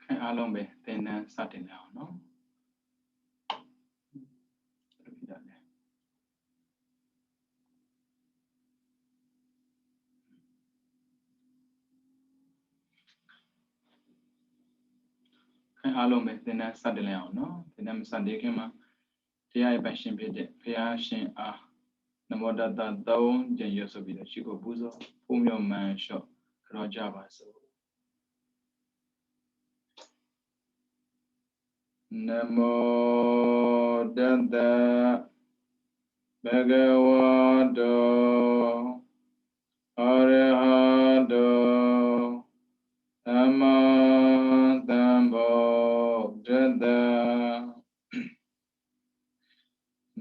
အားလုံးပဲသင်တန်းစတင်ရအောင်နော်အားလုံးပဲသင်တန်းစတင်ရအောင်နော်သင်တန်းမစတင်ခင်မှာတရားရဲ့ပိုင်ရှင်ဖြစ်တဲ့ဘုရားရှင်အားနမောတတသုံးကြိမ်ရဆိုပြီးတော့ရှိကိုပူဇော်ဖုံးမြော်မှန်လျှော့ကြောကြပါစို့နမောတတဘဂဝတောအရဟတောသမ္မာသမ္ဗုဒ္ဓတ္တ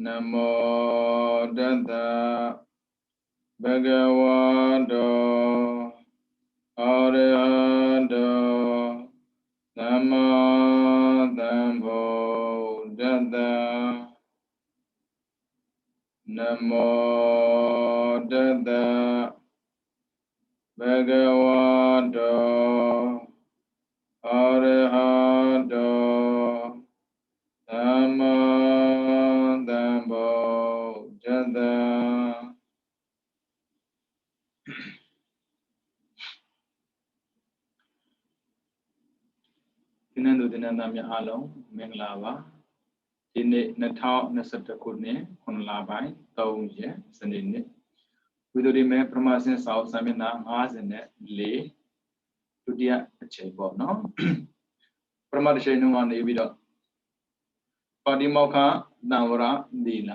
နမောတတဘဂဝတောအရဟတောသမ္မာသမ္ဗုဒ္ဓတ္တနမောတတဘဂဝတောအရဟတောသမ္မာသမ္ဗုဒ္ဓတ္တဒီနေ့တို့ဒီနေ့သားများအားလုံးမင်္ဂလာပါဒီနေ့2021ခုနှစ်9လပိုင်း3ရက်စနေနေ့ဝိသုဒ္ဓိမေပရမစင်စာအုပ်စာမျက်နှာ54ဒုတိယအချိန်ပေါ့နော်ပရမတစ်ချိန်လုံးကနေပြီးတော့ပါတိမောက္ခတံဝရသီလ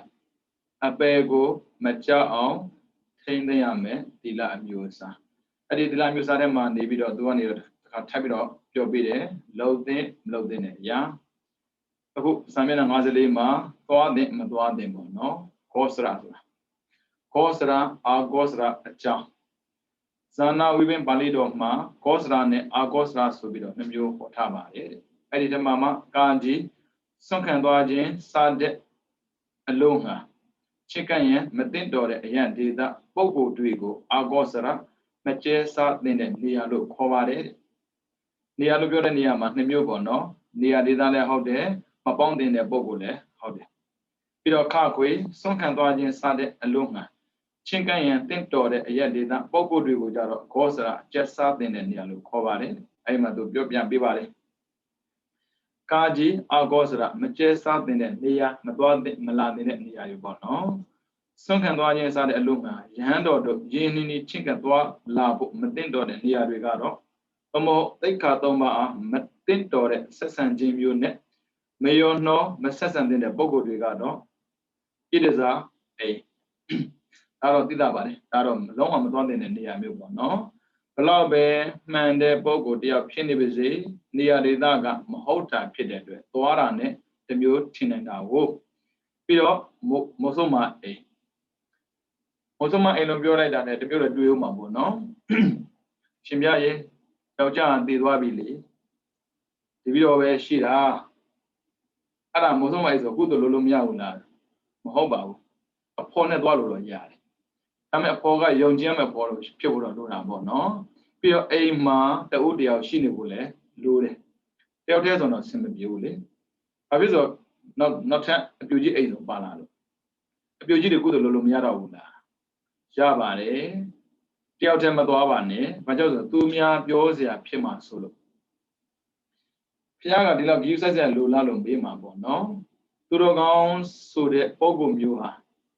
အပေကိုမကြောက်အောင်ထိန်းသိမ်းရမယ်သီလအမျိုးအစားအဲ့ဒီသီလအမျိုးအစားထဲမှာနေပြီးတော့သူကနေတော့တစ်ခါထပ်ပြီးတော့ပြောပြတယ်လှုပ်သိမ့်တဲ့အရာအခုစာမျက်နှာ54မှာသွားတဲ့မသွားတဲ့ပေါ့နော်ခောစရာဆိုတာခောစရာအာခောစရာအကြောင်းဇာနာဝိပင်ပါဠိတော်မှာခောစရာနဲ့အာခောစရာဆိုပြီးတော့နှစ်မျိုးဟောထားပါတယ်အဲ့ဒီတမှာမှာကာကြီးစွန့်ခံသွားခြင်းစတဲ့အလုံးငါချစ်ကပ်ရင်မသိတော်တဲ့အရန်ဒေသပုဂ္ဂိုလ်တွေကိုအာခောစရာမကျဲစားတဲ့နေရာလို့ခေါ်ပါတယ်နေရာလို့ပြောတဲ့နေရာမှာနှစ်မျိုးပေါ့နော်နေရာဒေသလည်းဟုတ်တယ်မပေါင်းတင်တဲ့ပုဂ္ဂိုလ်လည်းဟုတ်တယ်ပြီးတော့ခခွေစွန့်ခံသွားခြင်းစတဲ့အလုံးငါချင်းကပ်ရင်တင့်တော်တဲ့အရက်ဒေသပုဂ္ဂိုလ်တွေကိုကြတော့ခောစရာကျက်စားတဲ့နေရာလို့ခေါ်ပါတယ်အဲ့မှာသူပြောပြပေးပါတယ်ကာကြီးအာခောစရာမကျဲစားတဲ့နေရာမသွားတဲ့မလာတဲ့နေရာတွေပေါ့နော်စွန့်ခံသွားခြင်းစတဲ့အလုံးငါရဟန်းတော်တို့ယင်းနီချင်းကပ်သွားလာဖို့မတင့်တော်တဲ့နေရာတွေကတော့ဘမောသိက္ခာ၃ပါးအားမတင့်တော်တဲ့ဆက်ဆံခြင်းမျိုးနဲ့မယောနှောမဆက်ဆံတဲ့ပုဂ္ဂိုလ်တွေကတော့ဣဒဇာအိဒါတော့သိတာပါတယ်ဒါတော့လုံးဝမသွားတဲ့နေရာမျိုးပေါ့နော်ဘလောက်ပဲမှန်တဲ့ပုဂ္ဂိုလ်တယောက်ဖြစ်နေပါစေနေရာဒေသကမဟုတ်တာဖြစ်တဲ့အတွက်သွားတာနဲ့တမျိုးထင်နေတာကိုပြီးတော့မိုးစုံမအိလို့ပြောလိုက်တာနဲ့တမျိုးတော့တွေးဦးမှာပေါ့နော်ရှင်ပြရေယောက်ျားတည်သွားပြီလေဒီပြီးတော့ပဲရှိတာအဲ့ဒါမိုးစုံမအိဆိုကုသိုလ်လို့မရဘူးလားမဟုတ်ပါဘူးအဖော်နဲ့သွားလို့တော့ရတယ်ဒါပေမဲ့အဖော်ကယုံကြည်မဲ့ဖော်လို့ဖြစ်ဖို့တော့လိုတာပေါ့နော်ပြီးတော့အိမ်မှာတဦးတယောက်ရှိနေဖို့လဲလိုတယ်တယောက်တည်းဆိုတော့ဆင်မပြေဘူးလေဘာဖြစ်လို့နောက်ထပ်အပြူကြီးအိမ်ဆိုပါလာလို့အပြူကြီးတွေကုသိုလ်လို့မရတော့ဘူးလားရပါတယ်တယောက်တည်းမသွားပါနဲ့ဘာကြောင့်ဆိုသူများပြောเสียဖြစ်မှာဆိုလို့ဘုရားကဒီလောက်ဂရုစိုက်စရာလိုလားလို့မေးမှာပေါ့နော်သူတော်ကောင်းဆိုတဲ့ပုံကုမျိုးဟာ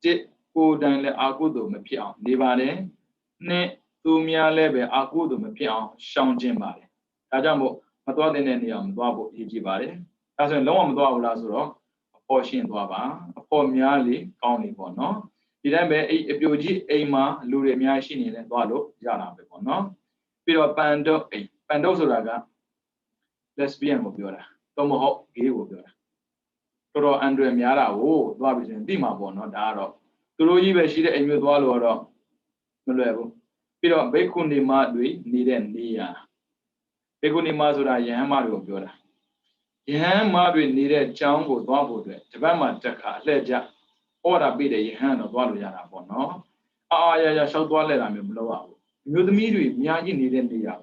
တစ်ကိုယ်တိုင်လည်းအာကုသိုလ်မဖြစ်အောင်နေပါတယ်နှစ်သူများလည်းပဲအာကုသိုလ်မဖြစ်အောင်ရှောင်ကျဉ်ပါတယ်ဒါကြောင့်မို့မသွားတဲ့နေရာမသွားဖို့အရေးကြီးပါတယ်ဒါဆိုရင်လုံးဝမသွားဘူးလားဆိုတော့အဖို့ရှင်းသွားပါအဖို့များလေကောင်းလေပေါ့နော်ဒီတိုင်းပဲအဲ့အပြိုကြီးအိမ်မှာလူတွေအများရှိနေတယ်သွားလို့ရတာပဲပေါ့နော်ပြီးတော့ပန်တုတ်ဆိုတာက lesbian ကိုပြောတာတော့မဟုတ် gay ကိုပြောတာတော်တော်အန်ဒရယ်များတာကိုသွားပြီးဆိုရင်သိမှာပေါ့နော်ဒါကတော့သူတို့ကြီးပဲရှိတဲ့အိမ်မျိုးသွားလို့တော့မလွယ်ဘူးပြီးတော့ဘိက္ခုနီမတွေနေတဲ့နေရာဘိက္ခုနီမဆိုတာယဟန်မတွေကိုပြောတာယဟန်မတွေနေတဲ့ကျောင်းကိုသွားဖို့အတွက်တပတ်မှတက်ခါအလှည့်ကျဟောတာပြတဲ့ယဟန်တော့သွားလို့ရတာပေါ့နော်အာရရှောက်သွားလဲတာမျိုးမလုပ်ရဘူးအမျိုးသမီးတွေအများကြီးနေတဲ့နေရာ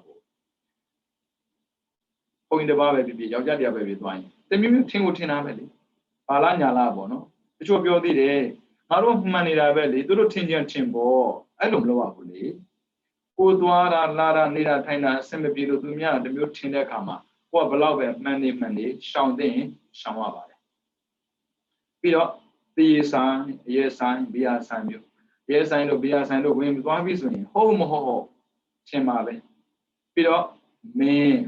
ကို in the bar baby, Yaja baby twine. The music thing would in a belly. Alanya labono. Which will be all the day. I don't money that belly, do tinge chimbo. I don't blow up. Udwara, Lara, Nida, Tina, Semipido, Dumia, the mute in the kama. What beloved many, shouting, Shamaba. Peter, be a sign, yes, sign, be a sign you. Yes, I know, be a sign of women, one reason, home ho, Chemabe. Peter, me,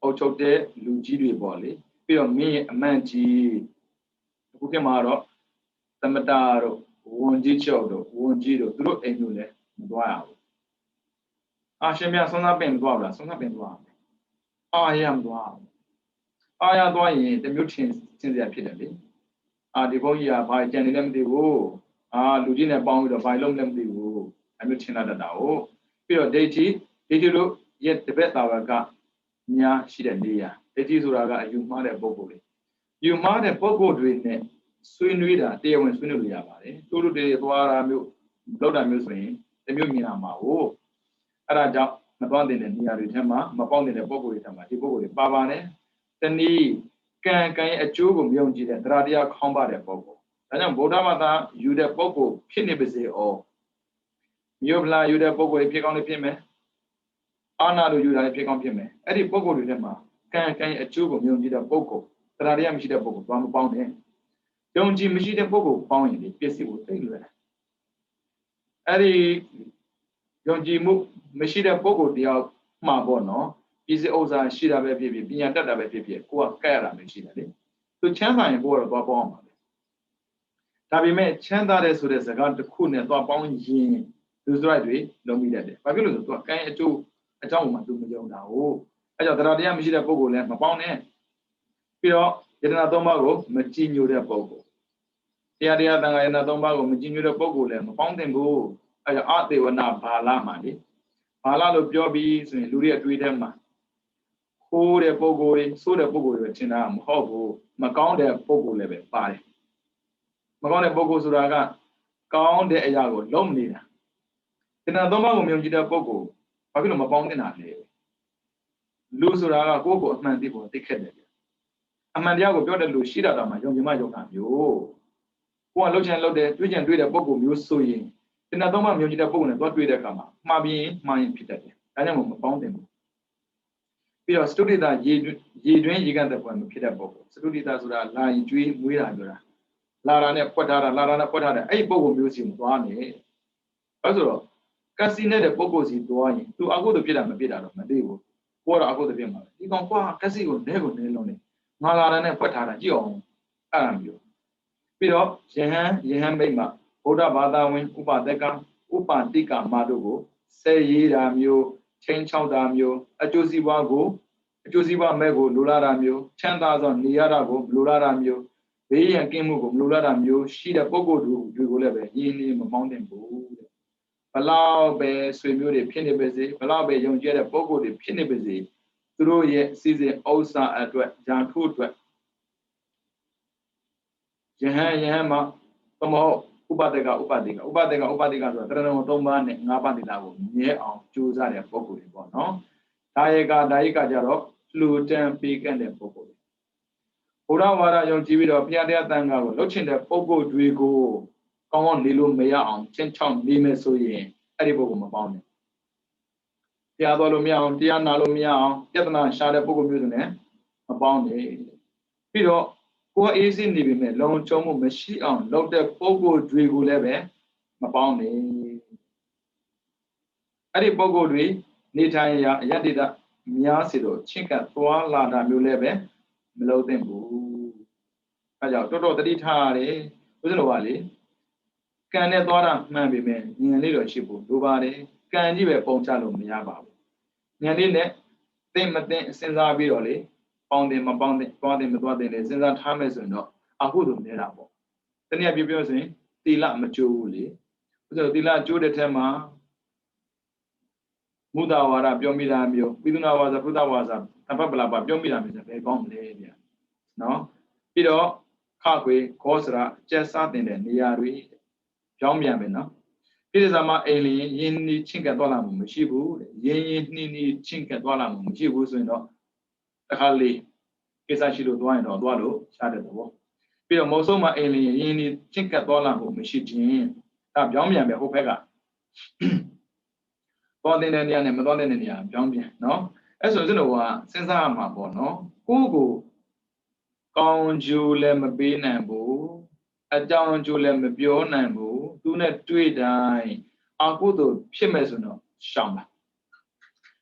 Ochote, Lugidi Bolly. Peter, me, a manchi, Pukemaro, Tamataro, Wonji Chodo, Wonjido, through Emule, wow. Ashemia, son of Ben Dwabla, son of Ben Dwab. I am Dwab. I am doing the mutants since they appeared. The boy by Jenny Lemdi Woo, Lugina bound the Bilom Lemdi Woo, a mutina dao. Pure deity, Itilu, yet the best our got, Nya, Shidandia. It is Uraga, you mother Bogoli. You mother Bogo, swing reader, dear when Swinulia, Tulu de Dwara, Blood amusement, the Mumina Mao. Araja, Mabandin and Nia Ritama, Mabandin and Bogo Ritama, the Bogo, Babane, the knee. Can a chugum yonji and Radia combat a bogo. And then Bodamata, you the bogo, Pinibisi or Yobla, you the bogo, a pick on the pime. Anna, do you like pick on pime? Eddie bogo to them. Can a chugum yonji the bogo, Radia Mishida bogo, one pound in. Don't you miss the bogo, pound in the piece will take you there. Eddie Yonji Muk, Mishida bogo, the out Mabono. Is the Oza Shida baby, being a dada baby, who are Kara machine. To Chanda and Board of Bomb. Tabi made Chanda so there's a gun to cool and top on yin. Who's right way, no me that. But you look to a kind of a town to me now. I got the Radia Mishida Bogo and Mapon end. Pio, get another mago, Machinio de Bogo. The idea that I another mago, Machinio de Bogo and Mapon them go. I art they were not Pala money. Pala of Jobbies and Luria Tweedema. Who the Bogo, so the Bogo, Chinam, Hobo, Macon de Bogo level, party. Macon de Bogo Suraga, Count de Ayago, Lomnina. Then a doma Mujida Bogo, Pagino Mapon in our name. Lusuraga, Bogo, Mandibo, the Kennedy. Amandiago, Jordan Lushida, my young Majo, you. One look and load the Twitch and do the Bogo, you sewing. Then a doma Mujida Bogo, and what do the Kama? Mabi, mine, Peter. I am a them. We are studied that ye doing you got the one Peter Bogo. Studied that lie dream with Agura. Larana Potara, a Bogo museum, Duane. Also, Cassina the Bogos in Duane, to Ago the Pida Mabida of Madeo. What Ago the Pima? You don't qua Cassio, never Nelone. Malarana Potara, Gion, Aramio. Pido, Jehan Bema, Oda Bada win Upa Deca, Upa Tika Madogo, say ye Ramio. Change out Damio, a Josiwago, a Josiwa Mego, Lula Ramio, 10,000 Niarago, Lula Ramio, Bay and Kimugo, Lula Ramio, she the Bogo do level, in a mountain board. Palau Bay, swim you the penny busy, Palau Bay, young jet, Bogo the penny busy, through ye season also at Janku. Jehama, Tomo. Ubadega, Trano Tomba, Nabadilago, near on Jews are a Bogo, no? Daika Jaro, Luton, Pig, and the Bogo. Urawara, young Jivido, Piadia Tanga, looking the Bogo, Dwigo, come on, Lilu Maya on Chenchong, Lime Soye, Edibogo Mabone. Tiadolumia, Tianalumia, Yatana, Shada Bogo Musen, about the Pido. Who is in the long chomo machine on load the Bogo Drigo level, Mabone. Adi Bogo Dri, Nitaya, Yadida, Miasido, Chinka, Tua, Lada, Muleve, Melotembu. Aja, Toto, the Ditari, Uzuali. Can a daughter, maybe men, in a leadership, Dubari, can you a ponchalo Miaba? Nyanine, they maintain since I be only. Found him about the what they since that time is no. I wouldn't need up. Then you have your saying, Tila Majuli. So Tila Jude Tema Mudawara, Biomilamio, we do not was a Buddha was a Pabla, Biomilam is a very bomb lady. No? Pido, Kakwe, Kosra, just something in the Yari, Jomiamina. It is a ma alien, Yin Chinka Dollar Mushibu, Yin Nini Chinka Dollar Mushibu, so no. Takali, Kisashiro Dwayne or Dwalo, Shadow the War. Peter Mosoma alien, you think at Dolan who machine. That Jomian, the Hopega. Born in India and Madonna in India, Jomian, no? As you know, since I'm a boy, no? Google. Con Julem Binambu, a John Julem Bionambu, do not do it. I go to Pimesuno, Shamba.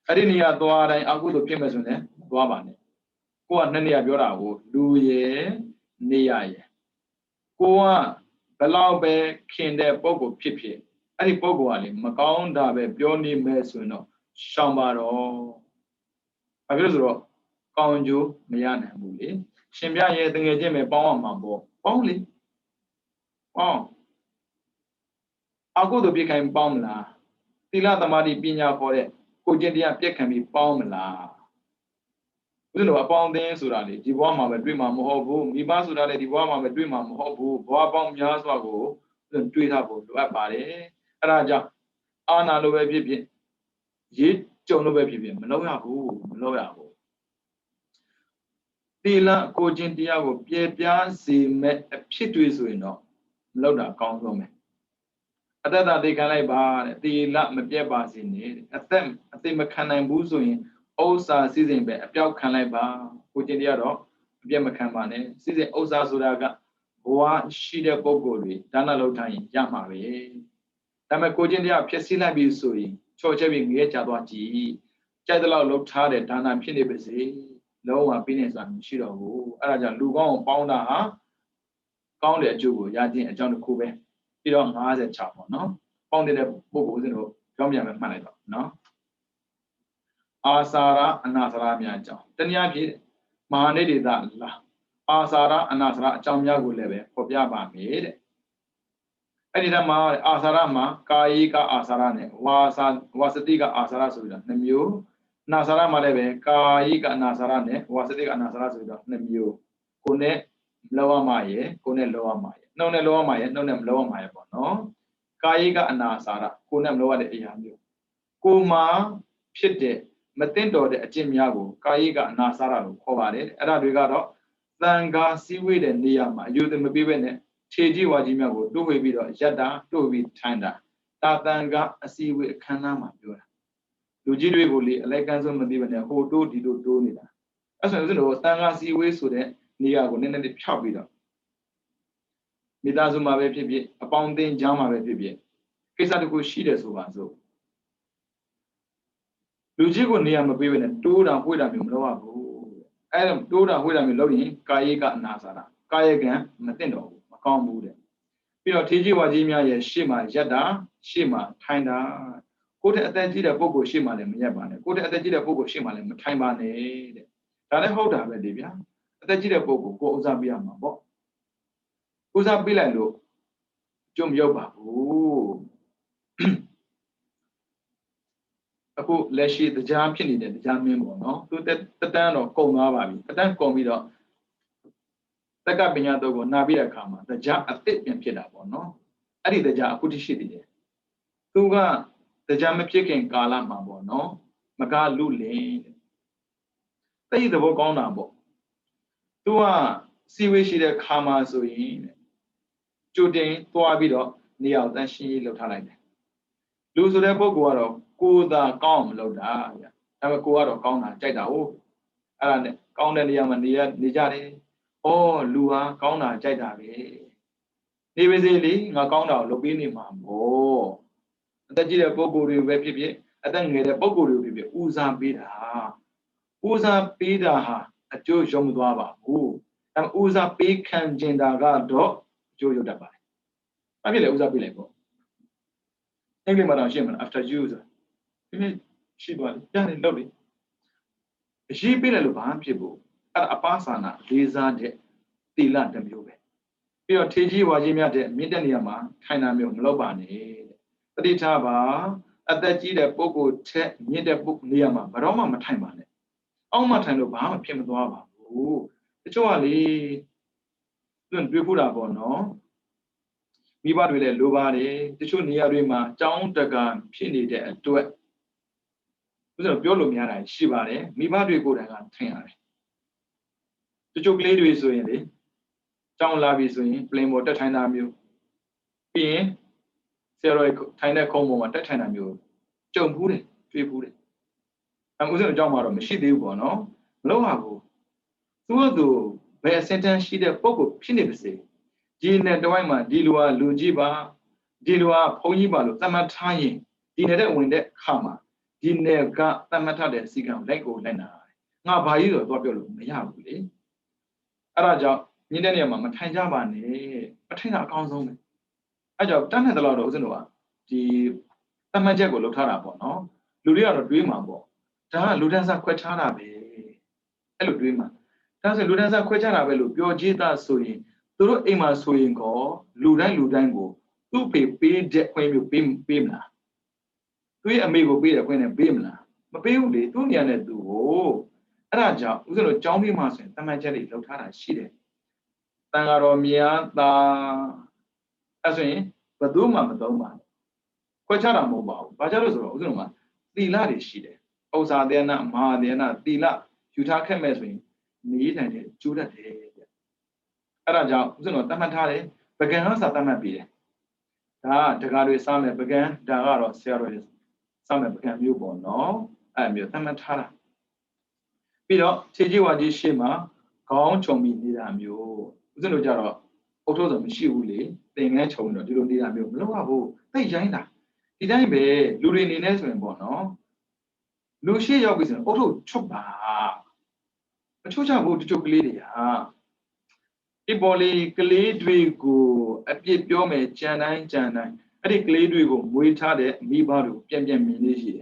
I didn't hear Dwara, I go to Pimesune, Guavane. Go on Nania Biora, do ye, Nia. Go on, Balabe, Kinde, Bogo Pipi. Any Bogoali, Macaon Dabe, Bioni Mesuno, Shambaro. I will Con Ju, Mian Bully. Shimbia ye the Jimmy Baum Mambo, only. Oh, I'll go to become Baumla. Tila the Madi Pina for it. Cogendia Pick can be Baumla. You know, upon the Surali, Diwama, the dream of Mohobu, Mibasura, the Diwama, the dream of Mohobu, Boabom Yaswago, then tweet up to a party. Raja, Anna Lowe Pipi, Yit, John Lowe Pipi, Loyabu. Tila Cogendia will Pia see met a pit with no. Loda count me. At that they can like bar, the lap me bas in it. At them, I think McCann Buzoin, Osa season be a Piao can like bar, put in the other, Biamacamane, season Osa Suraga, Boa, Shida Bogori, Dana Lotain, Yamari. Tamakodia, Piasila Bisui, Chochavi Yetabaji, Chadala looked hard at Dana Pinibasi, no opinions on Shido, Araja Lugon, Pounda, found a Jew, Yadin, and John Kube. You don't know as a chapel, no? Founded a book with no Jomian Manager, no? Asara and Nasara Miaja. Then Yaki, Mahanedi that la. Asara and Nasara, Jamyagu leve, Kopiaba made. Anytime Asarama, Kaika Asarane, Wasadiga Asara Suda, Nemu, Nasara Maleve, Kaika Nasarane, Wasadiga Nasara Suda, Nemu, Kone, Loa Maye, Kone Loa Maye. No, lower my no name lower my no. Kaiga Anasara, Kunam lower the Yamu. Kuma Pite, Matendo de Jimiago, Kaiga Nasara, Kovade, Adagado, Thanga, seaweed and Niama, you the Mabibene, Cheji Wajimiago, do we be the Jada, do we Tanda, Tatanga, a seaweed Kanama, Lujiri Buli, Leganzo Madivane, who do Nida. As I know, Tanga seaweed so that Niago, then the Chabida. Midazuma Pipi, a pounding Jama Pipi. Kisatuku Shidas Ubazo. Lujigo Niam Bivin and Tura Huidam Loabu. Adam Tura Huidam Lodi, Kayaka Nasara. Kayagan, Matendo, Macom Bude. Pino Tiji Wajimia, Shima, Jada, Shima, Tinda. Go to Attenjida Bogo Shima and Yaban. Go to Attenjida Bogo Shima and Taimane. Tane hold up, Livia. Attenjida Bogo, go Zambia Mambo. Uza Bilalo, Jum Yoba. Aku Leshi, the jam pinny, the jam memo, no? To the town of Komabi, the town call me the Cabinet of Nabia Kama, the jam a fit and Pieda, no? I did the jam, put shitty. Tuga, the jam chicken Gala Mambo, no? Maga Lule. They the work on Nambo. Tua, see where she the Kama so in. Judin, Tuabido, near than she looked like. Lose the Boguaro, Kuda, Gom, Loda, have a Kuaro, Gona, Jada, and Gona Yamania, Nijari, oh, Lua, Gona, Jada. Nivizili, Nagona, Lobini Mambo. The Jida Boguri, Wepi, and then the Boguri, Uza Bida. Uza Bida, a Joe Jomudava, who, and Uza Pikan Jindaga, dog. Jojo Daba. I feel it was a billable. English Madame Shaman after user. She was done lovely. She been a Luban people at a pasana, Liza de Tila de Mube. Pure TG Wajimia de Midaniama, Kaina Mil Lobani. The Taba at that Gida Boko Te Nida Book Niama, but all my time on it. All my time Lobama Pimadova. Oh, it's only. Don't be put up on no. We bought with a Lubari, the show near Rima, down the gun, pinny there to it. With a Biolomiana, Shibare, me bought with good and trainer. Chụp lấy đuôi rồi đấy trong là vì rồi play một đất thay nào miêu pin xe rồi thay này không một đất thay nào miêu trồng phú đấy truy phú đấy em uống trong mà rồi mình xí tiêu bỏ nó lâu à bố tôi về sentence xí đấy bốc của pin đấy bớt đi này đôi mà đi lùa lùi gì ba đi lùa phong gì ba lùa tâm thay đi này đấy vấn đề khăm à đi này cả tâm thay đấy xí cái lại cổ lại nào ngã bài rồi tôi biểu luôn mấy hàng đấy à ra nhìn đây mà thay ra bàn này thay ra cao xong này à giờ tao này tao lo đâu xin đâu à thì tâm chết của lúc thao ra bỏ nó lùi đi rồi đuôi mà bỏ đó lùi ra quay thao ra về cái lùi đuôi mà đó là lùi ra quay thao ra về lùi biểu chỉ ta suy tôi em mà suy có lùi đánh của tôi bị chết quay biểu bìm là tôi em bị bị quay này bìm là mà bìm đi tôi nhà này tôi à ra giờ xin đâu trong bìm mà suy tâm chết đi lúc thao ra xí đấy tăng ở miền ta à suy bắt đầu mà quay thao ra một bảo bây giờ rồi xin mà tỷ lệ đấy xí đấy ông xã đen na mà đen na tỷ lệ chú thà khép mấy suy nghĩ này đấy chú đã thế à ra giờ xin đâu tâm thà đấy bây giờ nó sao tâm bị đấy đó tất cả đều sao này bây giờ đã rồi xe rồi sao này bây giờ nhiều bỏ nó nhiều tâm thà là bây giờ thế giới hóa gì mà có trong mình đi làm nhiều xin đâu giờ rồi ô tô rồi xíu lì tiền ngay trong đó đi luôn đi làm nhiều lâu à bố tay giấy nè đi đây về lùi đi này rồi bỏ nó lùi xe giao bây giờ ô tô chụp bà chụp cho bố chụp cái gì à cái bò lì cái lì đuôi của áp dụng biểu mê chán này cái lì đuôi của mũi thà đấy mi bao được biến mình đấy gì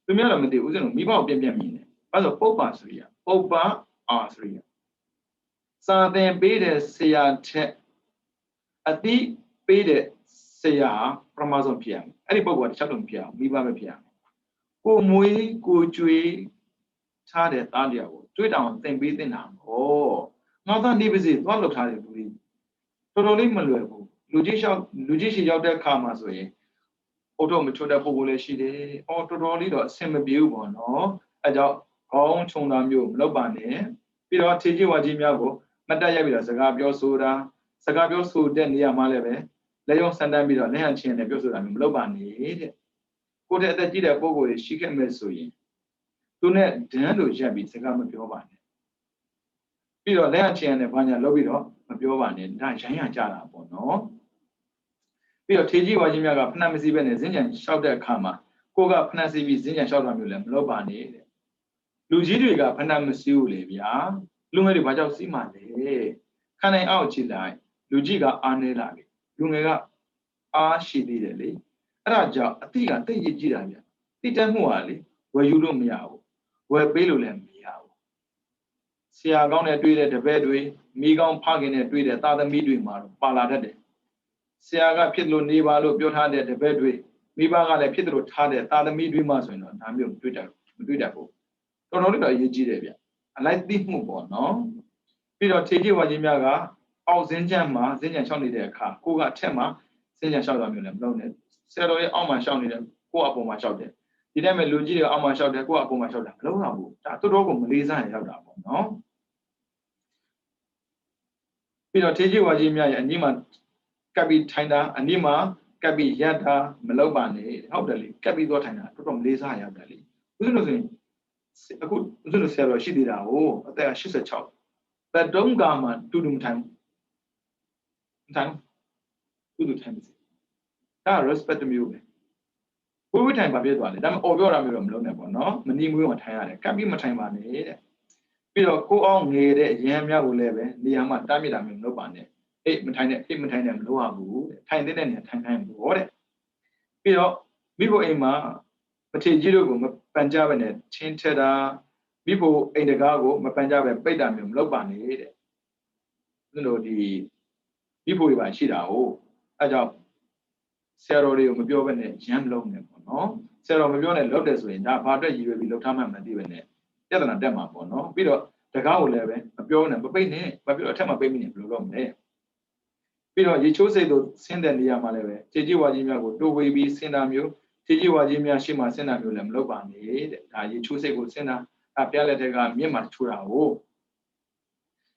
tôi nhớ là mình tiêu dùng mi bao biến mình đấy bây giờ bố bà sưởi bố bà sưởi sa đen bế để xe chết à tí bế để xe Amazon piang cái bố gọi chắc đồng piang mi bao piang cô mũi cô chui thà để ta điệu chui đào tên bế tên nào ô ngao ta đi bây giờ toàn lúc thà để đuôi tôi lấy mà lười bốလူကြီးရှိရောက်တဲ့ခါမှာဆိုရင်အော်တိုမချိုတဲ့ပုံကိုလည်းရှိတယ်။အော်တော်တော်လေးတော့အဆင်မပြေဘူးပေါ့နော်။အဲကြောင့်ခေါင်းခြုံတာမျိုးမလုပ်ပါနဲ့။ပြီးတော့ခြေကြီးဝါကြီးများကိုမတက်ရိုက်ပြီးတော့စကားပြောဆိုတာစကားပြောဆိုတဲ့နေရာမှာလည်းပဲလက်ရုံဆန်တန်းပြီးတော့လက်ဟန်ချင်းနဲ့ပြောဆိုတာမျိုးမလုပ်ပါနဲ့တဲ့။ကိုယ်တဲ့အသက်ကြီးတဲ့ပုံကိုရှိခဲ့မဲ့ဆိုရင်သူနဲ့ဒန်းလို့ရက်ပြီးစကားမပြောပါနဲ့။ပြီးတော့လက်ဟန်ချင်းနဲ့ဘာညာလုပ်ပြီးတော့မပြောပါနဲ့။ဒါရိုင်းရကြတာပေါ့နော်။ပြီးတော့ထေကြီးဝါကြီးများကဖဏမစီပဲနဲ့ဇင်းကြံလျှောက်တဲ့အခါမှာကိုကဖဏစီပြီးဇင်းကြံလျှောက်တာမျိုးလည်းမလုပ်ပါနဲ့တဲ့လူကြီးတွေကဖဏမစီဘူးလေဗျာလူငယ်တွေဘာကြောင့်စီးမှလဲခန္ဓာအောက်ကြည့်လိုက်လူကြီးကအားနေလာပြီလူငယ်ကအားရှိသေးတယ်လေအဲ့ဒါကြောင့်အတိကတိတ်ရကြည့်တာဗျတိတက်မှုဟာလေဝယ်ယူလို့မရဘူးဝယ်ပေးလို့လည်းမရဘူးဆရာကောင်းနဲ့တွေ့တဲ့တပည့်တွေမိကောင်းဖခင်နဲ့တွေ့တဲ့သားသမီးတွေမှာတော့ပါလာတတ်တယ်ဆရာကဖြစ်လို့နေပါလို့ပြောထားတဲ့တပည့်တွေမိဘကလည်းဖြစ်လို့ထားတဲ့သာသမီတွေမှဆိုရင်တော့ဒါမျိုးမတွေ့တတ်ဘူးတော်တော်လေးတော့အရေးကြီးတယ်ဗျအလိုက်သိမှုပေါ့နော်ပြီးတော့ထေကြီးဝါကြီးများကအောက်ဇင်းချမ်းမှာဇင်းချမ်းလျှောက်နေတဲ့အခါကိုကအထက်မှာဇင်းချမ်းလျှောက်တာမျိုးလည်းမလုပ်နဲ့ဆရာတော်ရဲ့အောက်မှာလျှောက်နေတယ်ကိုကအပေါ်မှာလျှောက်တယ်ဒီတိုင်းမဲ့လူကြီးတွေအောက်မှာလျှောက်တယ်ကိုကအပေါ်မှာလျှောက်တာမလုပ်တော့ဘူးဒါတော်တော်ကိုမလေးစားရင်ရောက်တာပေါ့နော်ပြီးတော့ထေကြီးဝါကြီးများရဲ့အညီမှာကပ်ပြီးထိုင်တာအနည်းမှာကပ်ပြီးရတာမလုပ်ပါနဲ့ဟုတ်တယ်လေကပ်ပြီးတော့ထိုင်တာတော်တော်မလေးစားရောက်တယ်လေဦးဇင်းတို့ဆိုရင်အခုဦးဇင်းတို့ဆရာတော်ရှိသေးတာကိုအသက်က86แต่တုံးကမှတူတူမထိုင်တူတူထိုင်ပါစေဒါ respect မျိုးပဲဝိထိုင်ပါပြည့်သွားတယ်ဒါပေမဲ့အော်ပြောတာမျိုးတော့မလုပ်နဲ့ပေါ့နော်မနီးမွေးမှထိုင်ရတယ်ကပ်ပြီးမထိုင်ပါနဲ့တဲ့ပြီးတော့ကိုအောင်ငယ်တဲ့ရဟန်းများကိုလည်းပဲနေရာမှာတားမြစ်တာမျိုးမလုပ်ပါနဲ့အေးမထိုင်နဲ့မလုပ်ရဘူးတဲ့ထိုင်တဲ့နေရာထိုင်ဘောတဲ့ပြီးတော့မိဖို့အိမ်မှာမထေကြီးတို့ကိုမပန်ကြပဲနဲ့ချင်းထက်တာမိဖို့အိမ်တကားကိုမပန်ကြပဲပိတ်တာမျိုးမလုပ်ပါနဲ့တဲ့သူတို့ဒီမိဖို့တွေပါရှိတာဟုတ်အဲကြောင့်ဆရာတော်တွေကိုမပြောဘဲနဲ့ရမ်းမလုပ်နဲ့ပေါ့နော်ဆရာတော်မပြောနဲ့လုပ်တယ်ဆိုရင်ဒါဘာအတွက်ရည်ရွယ်ပြီးလုပ်ထားမှမသိပဲနဲ့ပြဿနာတက်မှာပေါ့နော်ပြီးတော့တကားကိုလည်းပဲမပြောနဲ့မပိတ်နဲ့မပြောအထက်မှာပိတ်မိနေဘယ်လိုလုပ်မလဲပြီးတော့ရေချိုးစိတ်တို့ဆင်းတဲ့နေရာမှာလည်းပဲခြေကြီးဝါကြီးများကိုတိုးဝေးပြီးဆင်းတာမျိုးခြေကြီးဝါကြီးများရှေ့မှာဆင်းတာမျိုးလည်းမလုပ်ပါနဲ့တဲ့ဒါရေချိုးစိတ်ကိုဆင်းတာပြလက်တဲ့ကမြင့်မှာချိုးတာကို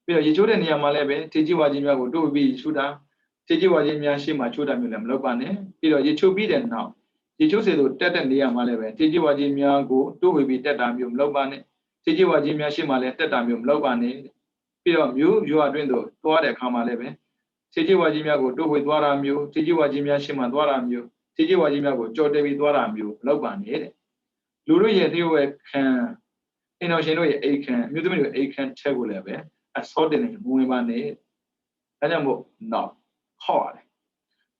ပြီးတော့ရေချိုးတဲ့နေရာမှာလည်းပဲထေကြီးဝါကြီးများကိုတို့ပြီးချိုးတာထေကြီးဝါကြီးများရှေ့မှာချိုးတာမျိုးလည်းမလုပ်ပါနဲ့ပြီးတော့ရေချိုးပြီးတဲ့နောက်ရေချိုးစေသူတက်တဲ့နေရာမှာလည်းပဲထေကြီးဝါကြီးများကိုတို့ပြီးတက်တာမျိုးမလုပ်ပါနဲ့ထေကြီးဝါကြီးများရှေ့မှာလည်းတက်တာမျိုးမလုပ်ပါနဲ့ပြီးတော့မျိုးရွာအတွင်းသို့သွားတဲ့အခါမှာလည်းပဲထေကြီးဝါကြီးများကိုတို့ပြီးသွားတာမျိုးထေကြီးဝါကြီးများရှေ့မှာသွားတာမျိုးထေကြီးဝါကြီးများကိုကြော်တက်ပြီးသွားတာမျိုးမလုပ်ပါနဲ့တဲ့လူတို့ရဲ့သေးဝဲခံအင်တော်ရှင်တို့ရဲ့အိတ်ခံမြို့သမီးတို့အိတ်ခံထဲကိုလည်းပဲအစောတင်နေဝင်ပါနဲ့ဒါကြောင့်မို့တော့ဟောရတယ်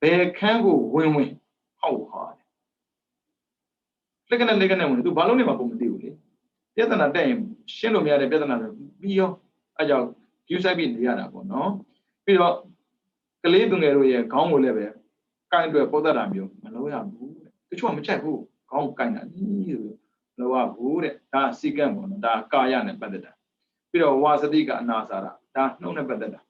ဘယ်ခန်းကိုဝင်ဟောရတယ်လက်ကနဲ့ဝင်သူဘာလို့နေမှာပုံမသိဘူးလေပြဿနာတက်ရင်ရှင်းလို့မရတဲ့ပြဿနာတွေပြီးရောအဲကြောင့်ယူဆိုင်ပြီးနေရတာပေါ့နော်ပြီးတော့ကလေးသူငယ်တို့ရဲ့ခေါင်းကိုလည်းပဲကိုင်အတွက်ပုတ်တတ်တာမျိုးမလုပ်ရဘူးတချို့ကမချက်ဘူးခေါင်းကိုင်တာကြီးဆိုမလုပ်ရဘူးတဲ့ဒါစီကံပေါ့နော်ဒါကာယနဲ့ပတ်သက်တာပြီးတော့ဝါစတိကအနာစာရဒါနှုတ်နဲ့ပတ်သက်တာ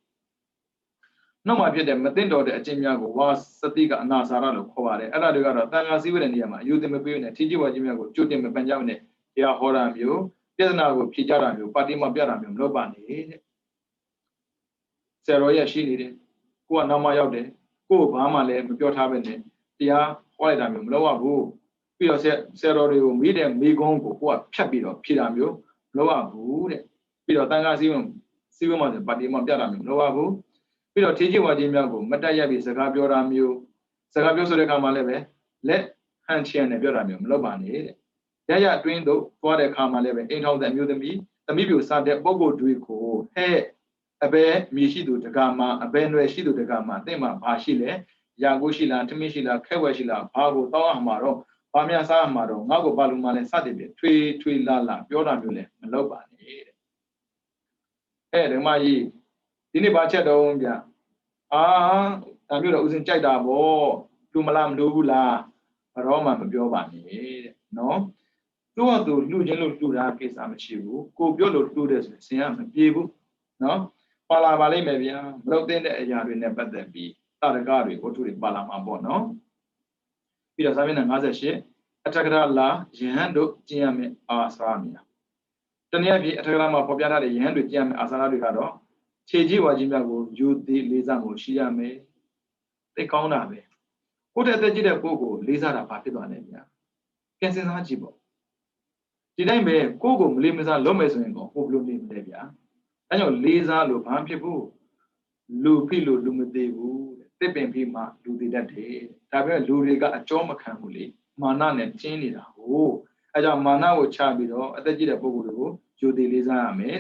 နှုတ်မှာဖြစ်တဲ့မသိတော်တဲ့အကျင့်များကိုဝါစတိကအနာစာရလို့ခေါ်ပါတယ်အဲ့ဒါတွေကတော့တန်ခါစည်းဝဲတဲ့နေရာမှာအယူတင်မပေးနဲ့ထီးကြီးဝါကြီးများကိုကြိုတင်မပန်ကြောက်နဲ့တရားဟောတာမျိုးပြဿနာကိုဖြေကြတာမျိုးပါတိမပြတာမျိုးမလုပ်ပါနဲ့တဲ့ဆရာတော်ရဲ့ရှိနေတယ်ကိုကနောက်မှရောက်တယ်ကိုဘာမှလည်းမပြောထားပဲနဲ့တရားဟောလိုက်တာမျိုးမလုပ်ရဘူးပြီးတော့ဆရာတော်တွေကိုမိတဲ့မိကုန်းကိုကိုကဖြတ်ပြီးတော့ဖြေတာမျိုးမလုပ်ရဘူးတဲ့ပြီးတော့တန်ခါစည်းဝဲမှာဆိုပါတိမပြတာမျိုးမလုပ်ရဘူးပြီးတော့ထေကြီးဝါကြီးများကိုမတက်ရက်ပြီးစကားပြောတာမျိုးစကားပြောဆိုတဲ့အခါမှာလည်းပဲလက်ဟန်ချင်နဲ့ပြောတာမျိုးမလုပ်ပါနဲ့တဲ့ရအတွင်းသို့သွားတဲ့အခါမှာလည်းပဲအိမ်ထောင်တဲ့မျိုးသမီးပြူစားတဲ့ပုံကိုတွေကိုဟဲ့အဘဲမြေရှိသူတက္ကမအဘဲနွယ်ရှိသူတက္ကမအသင်မှာဘာရှိလဲရာကိုရှိလားထမင်းရှိလားခဲဝဲရှိလားဘာကိုတောင်းအောင်မှာတော့ဘာများစားအောင်မှာတော့ငါ့ကိုဘာလို့မှလဲစသည်ဖြင့်ထွေလာပြောတာမျိုးလည်းမလုပ်ပါနဲ့တဲ့ဓမ္မကြီးဒီနေ့ဘာချက်တော့ဗျာဒါမျိုးတော့ဥစဉ်ကြိုက်တာဗောလူမလားမလူဘူးလားဘာတော့မှမပြောပါနဲ့တဲ့နော်သူ့ဟာသူလူချင်းလို့လူတာကိစ္စမရှိဘူးကိုပြောလို့လူတယ်ဆိုရင်စင်ကမပြေဘူးနော်ပါလာပါလိမ့်မယ်ဗျာမလုပ်တဲ့အရာတွေနဲ့ပတ်သက်ပြီးတာရကတွေဝတ္ထုတွေပါလာမှာပေါ့နော်ပြီးတော့စာမျက်နှာ58အထက်ကရာလာယဟန်တို့ကျင့်ရမယ်အာစာများတနည်းအားဖြင့်အထက်ကရာမှာပေါ်ပြထားတဲ့ယဟန်တို့ကျင့်ရမယ်အာစာတွေကတော့ခြေကြီးဝါကြီးများကိုယူသည်လေးစားမှုရှိရမယ်သိကောင်းတာပဲကိုယ့်တဲ့အသက်ကြီးတဲ့ပုဂ္ဂိုလ်လေးစားတာဘာဖြစ်သွားလဲဗျာပြန်စဉ်းစားကြည့်ပေါ့ဒီတိုင်းပဲကိုယ့်ကိုမလေးမစားလုပ်မယ်ဆိုရင်တော့ဟိုဘလို့နေမလဲဗျာအဲကြောင့်လေးစားလို့ဘာဖြစ်ဘူးလူဖိလို့လူမသေးဘူးတစ်ပင်ဖိမှလူသေးတတ်တယ်ဒါပေမဲ့လူတွေကအကြောမခံဘူးလေမာနနဲ့ကျင်းနေတာဟုတ်အဲကြောင့်မာနကိုချပြီးတော့အသက်ကြီးတဲ့ပုဂ္ဂိုလ်တွေကိုယူသေးလေးစားရမယ်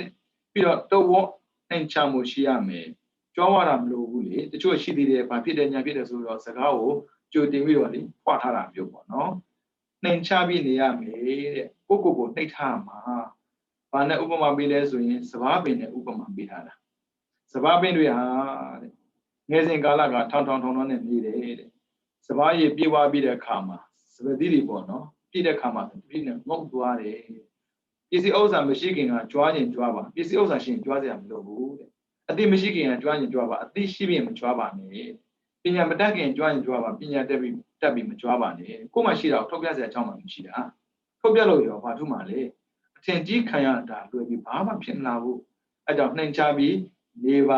ပြီးတော့တော့ဝနှိမ်ချမှုရှိရမယ်ကြွားဝတာမလိုဘူးလေတချို့ရှိသေးတယ်ဘာဖြစ်တယ်ညာဖြစ်တယ်ဆိုတော့စကားကိုကြိုတင်ပြီးတော့လေဖွာထားတာမျိုးပေါ့နော်နှိမ်ချပြီးနေရမယ်တဲ့ကိုနှိပ်ထားမှာဘာနဲ့ဥပမာပေးလဲဆိုရင်စဘာပင်နဲ့ဥပမာပေးထားတာစဘာပင်တွေဟာတဲ့ငယ်စဉ်ကာလကထောင်နဲ့နေတယ်တဲ့စဘာရေပြေးသွားပြီးတဲ့အခါမှာစပတိတွေပေါ့နော်ပြည့်တဲ့အခါမှာပြည့်နဲ့ငုတ်သွားတယ်ပစ္စည်းဥစ္စာမရှိခင်ကကြွားရင်ကြွားပါပစ္စည်းဥစ္စာရှိရင်ကြွားစရာမလိုဘူးတဲ့အသိမရှိခင်ကကြွားရင်ကြွားပါအသိရှိရင်မကြွားပါနဲ့ပညာမတတ်ခင်ကြွားရင်ကြွားပါပညာတက်ပြီးမကြွားပါနဲ့ကိုယ်မှရှိတာကိုထုတ်ပြစရာအကြောင်းမှမရှိတာထုတ်ပြလို့ရောဘာထူးမှလဲအထင်ကြီးခံရတာလွယ်ပြီးဘာမှဖြစ်မလာဘူးအဲကြောင့်နှိမ်ချပြီးနေပ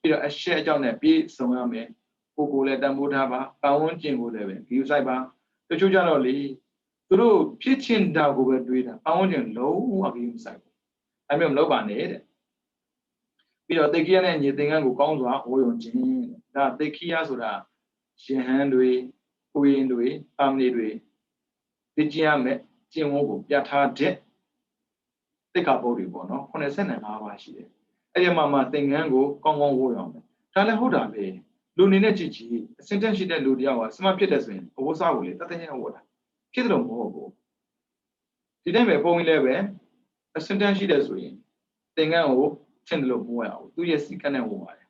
ါပြီးတော့အရှက်အကြောင်းနဲ့ပြေးစုံရမယ်ကိုလည်းတန်ဖိုးထားပါပတ်ဝန်းကျင်ကိုလည်းပဲဂရုစိုက်ပါတချို့ကြတော့လေသူတို့ဖြစ်ချင်တာကိုပဲတွေးတာပတ်ဝန်းကျင်လုံးဝဂရုမစိုက်ဘူးအဲမျိုးမလုပ်ပါနဲ့တဲ့ပြီးတော့သေခိယနဲ့ညီသင်္ကန်းကိုကောင်းစွာဟောယုံခြင်းဒါသေခိယဆိုတာရှင်ဟန်တွေကိုရင်တွေပါမဏိတွေသိကျင်ရမယ်ကျင့်ဝတ်ကိုပြထားတဲ့သိက္ခာပုဒ်တွေပေါ့နော်85ပါးရှိတယ်အဲ့ဒီမှာသင်္ကန်းကိုကောင်းကောင်းဝေါ်ရအောင်ဒါလည်းဟုတ်တာပဲလူနေနဲ့ကြည့်ကြည့်အစင်တက်ရှိတဲ့လူတယောက်ကစမဖြစ်တဲ့ဆိုရင်အဝတ်စားကိုလေတသက်ညဝတ်တာဖြစ်တယ်လို့မဟုတ်ဘူးဒီတိုင်းပဲပုံရင်းလည်းပဲအစင်တက်ရှိတဲ့ဆိုရင်သင်္ကန်းကိုထင်တယ်လို့မဝတ်ရဘူးသူရဲ့စီကန်းနဲ့ဝတ်ပါတယ်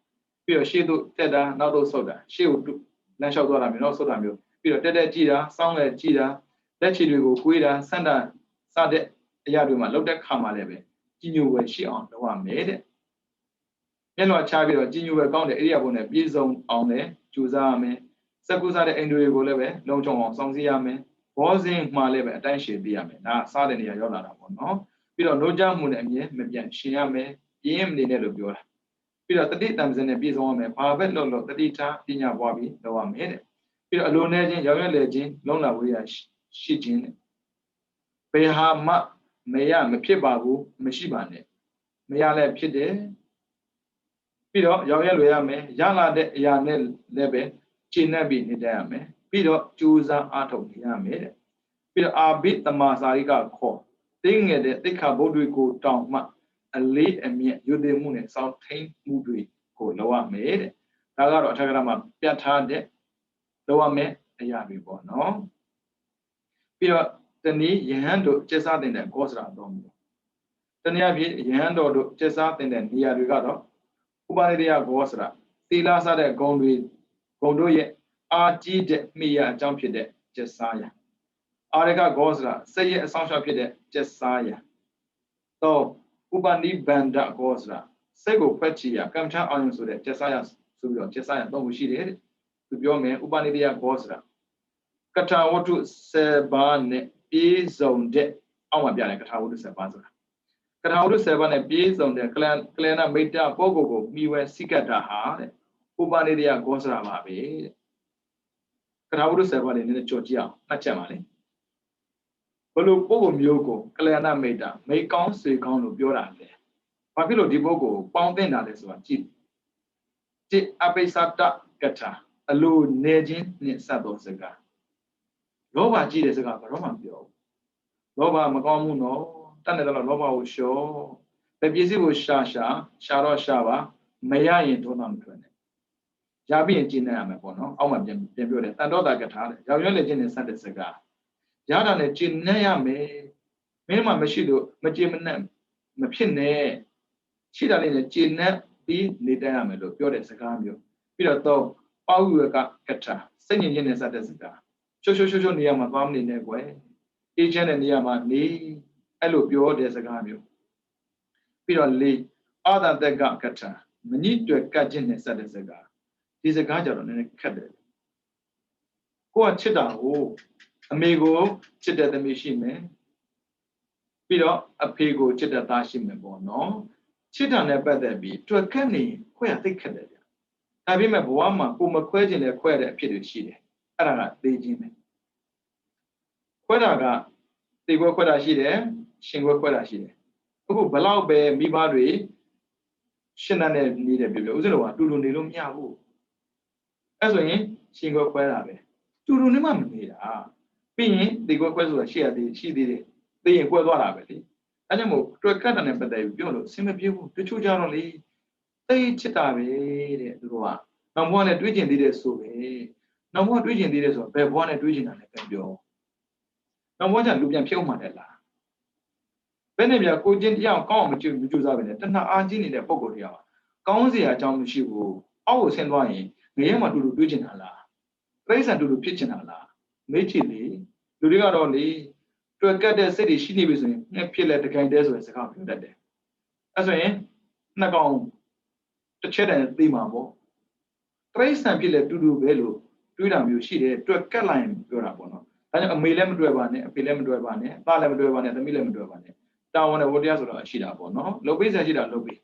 ပြီးတော့ရှေ့သို့တက်တာနောက်သို့ဆုတ်တာရှေ့ကိုလမ်းလျှောက်သွားတာမျိုးနောက်ဆုတ်တာမျိုးပြီးတော့တက်ကြည့်တာစောင်းလည်းကြည့်တာလက်ချီတွေကိုကွေးတာဆန့်တာစတဲ့အရာတွေမှာလောက်တဲ့ခါမှလည်းပဲကြီးညိုပဲရှိအောင်လုပ်ရမယ်တဲ့မျက်နှာချပြီးတော့ကြီးညိုပဲကောင်းတဲ့ဣရိယာပုနဲ့ပြည့်စုံအောင်လည်းကြိုးစားရမယ်စက္ကုစားတဲ့အိန္ဒြေကိုလည်းပဲလုံခြုံအောင်စောင့်စည်းရမယ်ဘောဇင်မှာလည်းပဲအတိုင်းရှည်ပေးရမယ်ဒါစားတဲ့နေရာရောက်လာတာပေါ့နော်ပြီးတော့နှုတ်ကြမှုနဲ့အမြဲမပြတ်ရှင်ရမယ်ပြင်းမနေနဲ့လို့ပြောတာ ပြီးတော့တတိတံစင်နဲ့ပြည်ဆုံးရမယ်ဘာပဲလို့လို့တတိထားပညာပွားပြီးလုပ်ရမယ်တဲ့ပြီးတော့အလိုနဲ့ချင်းရောက်ရလေချင်းလုံးလာဝိရရှိခြင်းတဲ့ဘယ်ဟာမှမရမဖြစ်ပါဘူးမရှိပါနဲ့မရလည်းဖြစ်တယ်ပြီးတော့ရောက်ရလွယ်ရမယ်ရလာတဲ့အရာနဲ့လည်းပဲရှင်းနေပြီးနေတတ်ရမယ်ပြီးတော့ကြိုးစားအားထုတ်နေရမယ်တဲ့ပြီးတော့အာဘိတမစာရိကခေါ်သိငယ်တဲ့သိက္ခာပုဒ်တွေကိုတောင်းမှအလေးအမြတ်ယူတည်မှုနဲ့စောင့်ထိန်မှုတွေကိုလုပ်ရမယ်တဲ့ဒါကတော့အထက်ကရာမှာပြတ်ထားတဲ့လုပ်ရမယ်အရာတွေပေါ့နော်ပြီးတော့တနည်းယဟန်တို့ကျက်စားတဲ့ကောစရာတော်မျိုးတနည်းအားဖြင့်ယဟန်တော်တို့ကျက်စားတဲ့နေရာတွေကတော့ဥပါရိယကောစရာသီလစတဲ့ဂုဏ်တို့ရဲ့အာကြီးတဲ့မိရအကြောင်းဖြစ်တဲ့ကျက်စားရအာရကကောစရာစိတ်ရဲ့အဆောင်ရှောက်ဖြစ်တဲ့ကျက်စားရတော့ဥပနိဗန္ဒကောစရာစိတ်ကိုဖက်ချီရကမ္မထအောင်ဆိုတဲ့ကျက်စားရဆိုပြီးတော့ကျက်စားရတော့ရှိတယ်သူပြောမယ်ဥပနိရိယကောစရာကထာဝတ္ထု7ပါးနဲ့ပြည့်စုံတဲ့အောက်မှာပြတယ်ကထာဝတ္ထု7ပါးဆိုတာကထာဝတ္ထု7ပါးနဲ့ပြည့်စုံတဲ့ကလနာမိတ်တပုဂ္ဂိုလ်ကိုမိဝဲစိကတာဟာတဲ့ဥပနိရိယကောစရာပါပဲတဲ့ကထာဝတ္ထု7ပါးလေးနည်းနည်းကြော်ကြည့်အောင်မှတ်ချက်ပါလေဘလို့ပုဂ္ဂိုလ်မျိုးကိုကလနာမိတ်တမိတ်ကောင်းစေကောင်းလို့ပြောတာလေဘာဖြစ်လို့ဒီပုဂ္ဂိုလ်ကိုပေါင်းတင်တာလဲဆိုတာကြည့်တိအပိသတကထာအလိုနေခြင်းနဲ့စပ်တော်စကားလောဘကြီးတဲ့စကားဘာတော့မှမပြောဘူးလောဘမကောင်းမှုနော်တတ်တယ်တော့လောဘကိုလျှော့ပဲပစ္စည်းကိုရှာတော့ရှာပါမရရင်ထုံးတော့မထွက်နဲ့ရပြီးရင်ကျင့်နေရမယ်ပေါ့နော်အောက်မှာပြန်ပြောတယ်တန်တော်တာကထားတယ်ရောက်ရွက်လေခြင်းနဲ့စပ်တဲ့စကားရတာနဲ့ကျင့်နေရမယ်မင်းမှမရှိလို့မကျင့်မနဲ့မဖြစ်နဲ့ရှိတာလေးနဲ့ကျင့်နေပြီးနေတတ်ရမယ်လို့ပြောတဲ့စကားမျိုးပြီးတော့ပေါဝရကကထာစိတ်ညစ်ခြင်းနဲ့စတဲ့စကားချိုးနေရာမှာသွားမနေနဲ့ကွယ်အေးချမ်းတဲ့နေရာမှာနေအဲ့လိုပြောတဲ့စကားမျိုးပြီးတော့အာသတကကထာမညစ်တွေကတ်ခြင်းနဲ့စတဲ့စကားဒီစကားကြတော့နည်းနည်းခက်တယ်ကိုကချစ်တာကိုအမေကိုချစ်တဲ့သမီးရှိမယ်ပြီးတော့အဖေကိုချစ်တဲ့သားရှိမယ်ပေါ့နော်ချစ်တာနဲ့ပတ်သက်ပြီးတွက်ကတ်နေခွဲရသိခက်တယ်ဗျဒါပေမဲ့ဘဝမှာကိုမခွဲခြင်းနဲ့ခွဲတဲ့အဖြစ်တွေရှိတယ်အဲ့ဒါကသိခြင်းပဲခွဲတာကသိခွဲတာရှိတယ်ရှင်ခွဲတာရှိတယ်အခုဘလောက်ပဲမိဘတွေရှင်းတဲ့နေတယ်ပြောဥစ္စာတော့တူတူနေလို့မရဘူးအဲ့ဆိုရင်ရှင်ခွဲတာပဲတူတူနေမှမနေတာပြီးရင်သိခွဲဆိုတာရှိသေးတယ်သိရင်ခွဲသွားတာပဲလေအဲ့ကြောင့်မို့တွက်ကတ်တာနဲ့ပတ်သက်ပြီးပြောလို့အဆင်မပြေဘူးတချို့ကြတော့လေသိချစ်တာပဲတဲ့သူတို့ကနောက်ဘဝနဲ့တွေးကျင်သေးတယ်ဆိုပဲနောက်ဘဝတွေးကျင်သေးတယ်ဆိုတော့ဘယ်ဘဝနဲ့တွေးကျင်တာလဲပြန်ပြောနောက်ဘဝကျလူပြန်ဖြုတ်မှတယ်လားဘယ်နဲ့ပြကိုချင်းတရားကောင်းအောင်မကြိုးစားပဲနဲ့တဏှာအားကြီးနေတဲ့ပုံကိုယ်တရားကောင်းစရာအကြောင်းမရှိဘူးအောက်ကိုဆင်းသွားရင်ငရဲမှာတူတူတွေးကျင်တာလားပြိဿံတူတူဖြစ်ကျင်တာလားမေ့ချစ်လေလူတွေကတော့လေတွက်ကတ်တဲ့စိတ်တွေရှိနေပြီဆိုရင်ငှက်ဖြစ်လဲတခိုင်တဲဆိုတဲ့စကားပြောတတ်တယ်အဲ့ဆိုရင်နှစ်ကောင်တစ်ချက်တည်းသိမှာပေါ့ပြိဿံဖြစ်လဲတူတူပဲလို့တွေးတာမျိုးရှိတယ်တွက်ကတ်လိုက်ရင်ပြောတာပေါ့နော်ဒါကြောင့်အမေလည်းမတွေ့ပါနဲ့အဖေလည်းမတွေ့ပါနဲ့သားလည်းမတွေ့ပါနဲ့သမီးလည်းမတွေ့ပါနဲ့တာဝန်နဲ့ဝတ္တရားဆိုတော့ရှိတာပေါ့နော်လုပ်ပေးစရာရှိတာလုပ်ပေး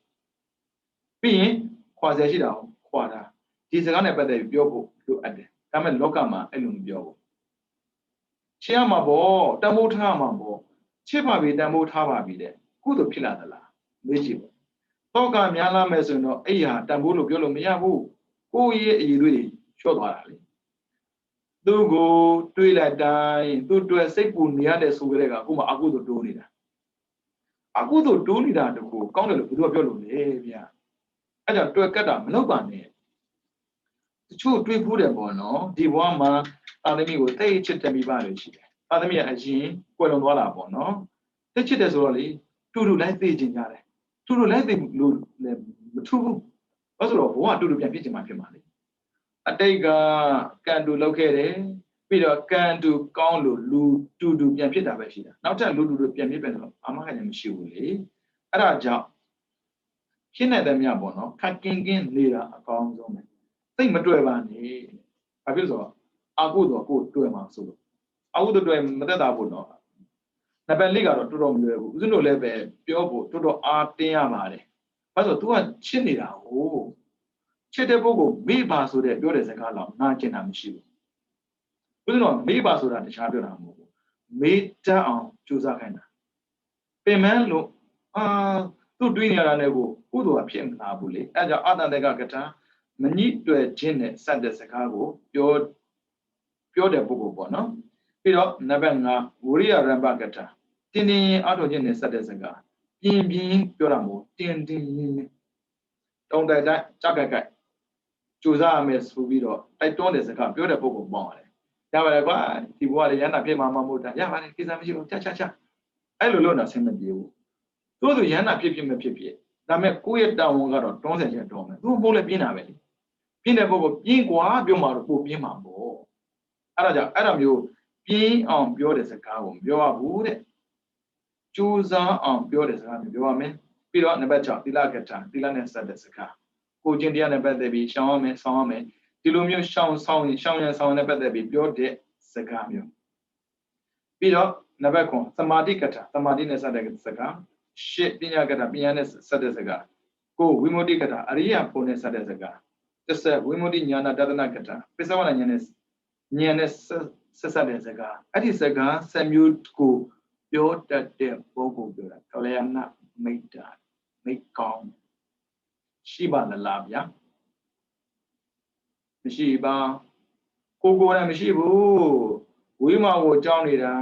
ပြီးရင်ခွာစရာရှိတာခွာတာဒီစကားနဲ့ပတ်သက်ပြီးပြောဖို့လိုအပ်တယ်ဒါပေမဲ့လောကမှာအဲ့လိုမပြောဘူးချစ်ရမှာပေါ့တန်ဖိုးထားမှာပေါ့ချစ်ပါပြီတန်ဖိုးထားပါပြီတဲ့ကုသိုလ်ဖြစ်လာသလားမေးကြည့်ပေါ့တော့ကများလာမယ်ဆိုရင်တော့အဲ့ဟာတန်ဖိုးလို့ပြောလို့မရဘူးကိုယ့်ရဲ့အည်တွေလျှော့သွားတာလေသူ့ကိုတွေးလိုက်တိုင်းသူ့အတွက်စိတ်ပူနေရတဲ့ဆိုကြတဲ့ကအခုမှအကုသိုလ်တိုးနေတာအကုသိုလ်တိုးနေတာတကူကောင်းတယ်လို့ဘယ်သူကပြောလို့လဲဗျာအဲ့ကြောင့်တွက်ကတ်တာမလုပ်ပါနဲ့တချို့တွေးဖို့တယ်ပေါ့နော်ဒီဘဝမှာသာသမီကိုတိတ်ချစ်တဲ့မိဘတွေရှိတယ်သာသမီကအရင်ကွယ်လွန်သွားတာပေါ့နော်တိတ်ချစ်တယ်ဆိုတော့လေတူတူလိုက်သိကျင်ကြတယ်တူတူလိုက်သိလို့လည်းမထူးဘူးဘာလို့ဆိုတော့ဘဝတူတူပြန်ဖြစ်ချင်မှဖြစ်မှာလေအတိတ်ကကံတူလောက်ခဲ့တယ်ပြီးတော့ကံတူကောင်းလို့လူတူတူပြန်ဖြစ်တာပဲရှိတာနောက်ထပ်လူတူတူပြန်ဖြစ်ပြန်တော့အာမခံလည်းမရှိဘူးလေအဲ့ဒါကြောင့်ဖြစ်နေတဲ့မြတ်ပေါ့နော်ခက်ကင်းနေတာအကောင်းဆုံးပဲသိမတွေ့ပါနဲ့ဘာဖြစ်လို့ဆိုတော့အာကုသိုလ်ကိုတွေ့မှာဆိုလို့အာကုသိုလ်တွေ့မသက်တာဘူးနော်နံပါတ်၄ကတော့တော်တော်မလွယ်ဘူးဦးဇင်းတို့လည်းပဲပြောဖို့တော်တော်အားတင်းရပါတယ် ဘာလို့ तू ကချစ်နေတာကိုချစ်တဲ့ပုဂ္ဂိုလ်မိပါဆိုတဲ့ပြောတဲ့စကားလောက်နားကျင်တာမရှိဘူးဘုရားတော်မိပါဆိုတာတခြားပြောတာမဟုတ်ဘူးမေတ္တာအောင်ကြိုးစားခိုင်းတာပင်မလို့သူ့တွေးနေရတာနဲ့ကိုကုသိုလ်ကဖြစ်မလာဘူးလေအဲကြောင့်အတ္တတကကထာမညှိတွယ်ခြင်းနဲ့စတဲ့စကားကိုပြောတဲ့ပုဂ္ဂိုလ်ပေါ့နော်ပြီးတော့နံပါတ်5ဝိရိယရမ္ပကထာတင်းတင်းအထောက်ခြင်းနဲ့စတဲ့စကားပြင်းပြင်းပြောတာမဟုတ်တင်းတင်းရင်းတုံးတိုက်ကြက်ကြက်ကြိုးစားရမယ်ဆိုပြီးတော့တိုက်တွန်းတဲ့စကားပြောတဲ့ပုဂ္ဂိုလ်ပေါ့ရတယ်ရပါတယ်ကွာဒီဘဝလေးရဟနာဖြစ်မှာမဟုတ်တာရပါတယ်ကိစ္စမရှိဘူးချအဲ့လိုလို့တော့ဆင်းမပြေဘူးသို့သူရဟနာဖြစ်မဖြစ်ဒါမဲ့ကိုယ့်ရဲ့တာဝန်ကတော့တွန်းဆယ်ချက်တော်မယ်သူမို့လဲပြင်းတာပဲလေပြင်းတဲ့ပုဂ္ဂိုလ်ပြင်းကွာပြောမှာတော့ပိုပြင်းမှာပေါ့အဲ့ဒါကြောင့်အဲ့လိုမျိုးပြင်းအောင်ပြောတဲ့စကားကိုမပြောရဘူးတဲ့ကြိုးစားအောင်ပြောတဲ့စကားမျိုးပြောရမယ်ပြီးတော့နံပါတ်6သီလကထာသီလနဲ့စတဲ့စကားကိုကျင့်တရားနဲ့ပတ်သက်ပြီးရှောင်ရမယ်ဆောင်ရမယ်ဒီလိုမျိုးရှောင်ရန်ဆောင်နဲ့ပတ်သက်ပြီးပြောတဲ့စကားမျိုးပြီးတော့နံပါတ်9သမာဓိကထာသမာဓိနဲ့စတဲ့စကားရှစ်ပညာကထာပညာနဲ့စတဲ့စကားကိုဝိမု ക്തി ကထာအရိယဖို့နဲ့စတဲ့စကားတစ်ဝိမု ക്തി ဉာဏတဒနာကထာပစ္စဝနာဉာဏ်နဲ့ဆက်စတဲ့စကားအဲ့ဒီစကား7မျိုးကိုပြောတတ်တဲ့ပုဂ္ဂိုလ်ပြောတာကလျာဏမိတ်တာမိတ်ကောင်းရှိပါလားဗျာမရှိပါကိုယ်လည်းမရှိဘူးဝိမာကိုကြောင်းနေတာ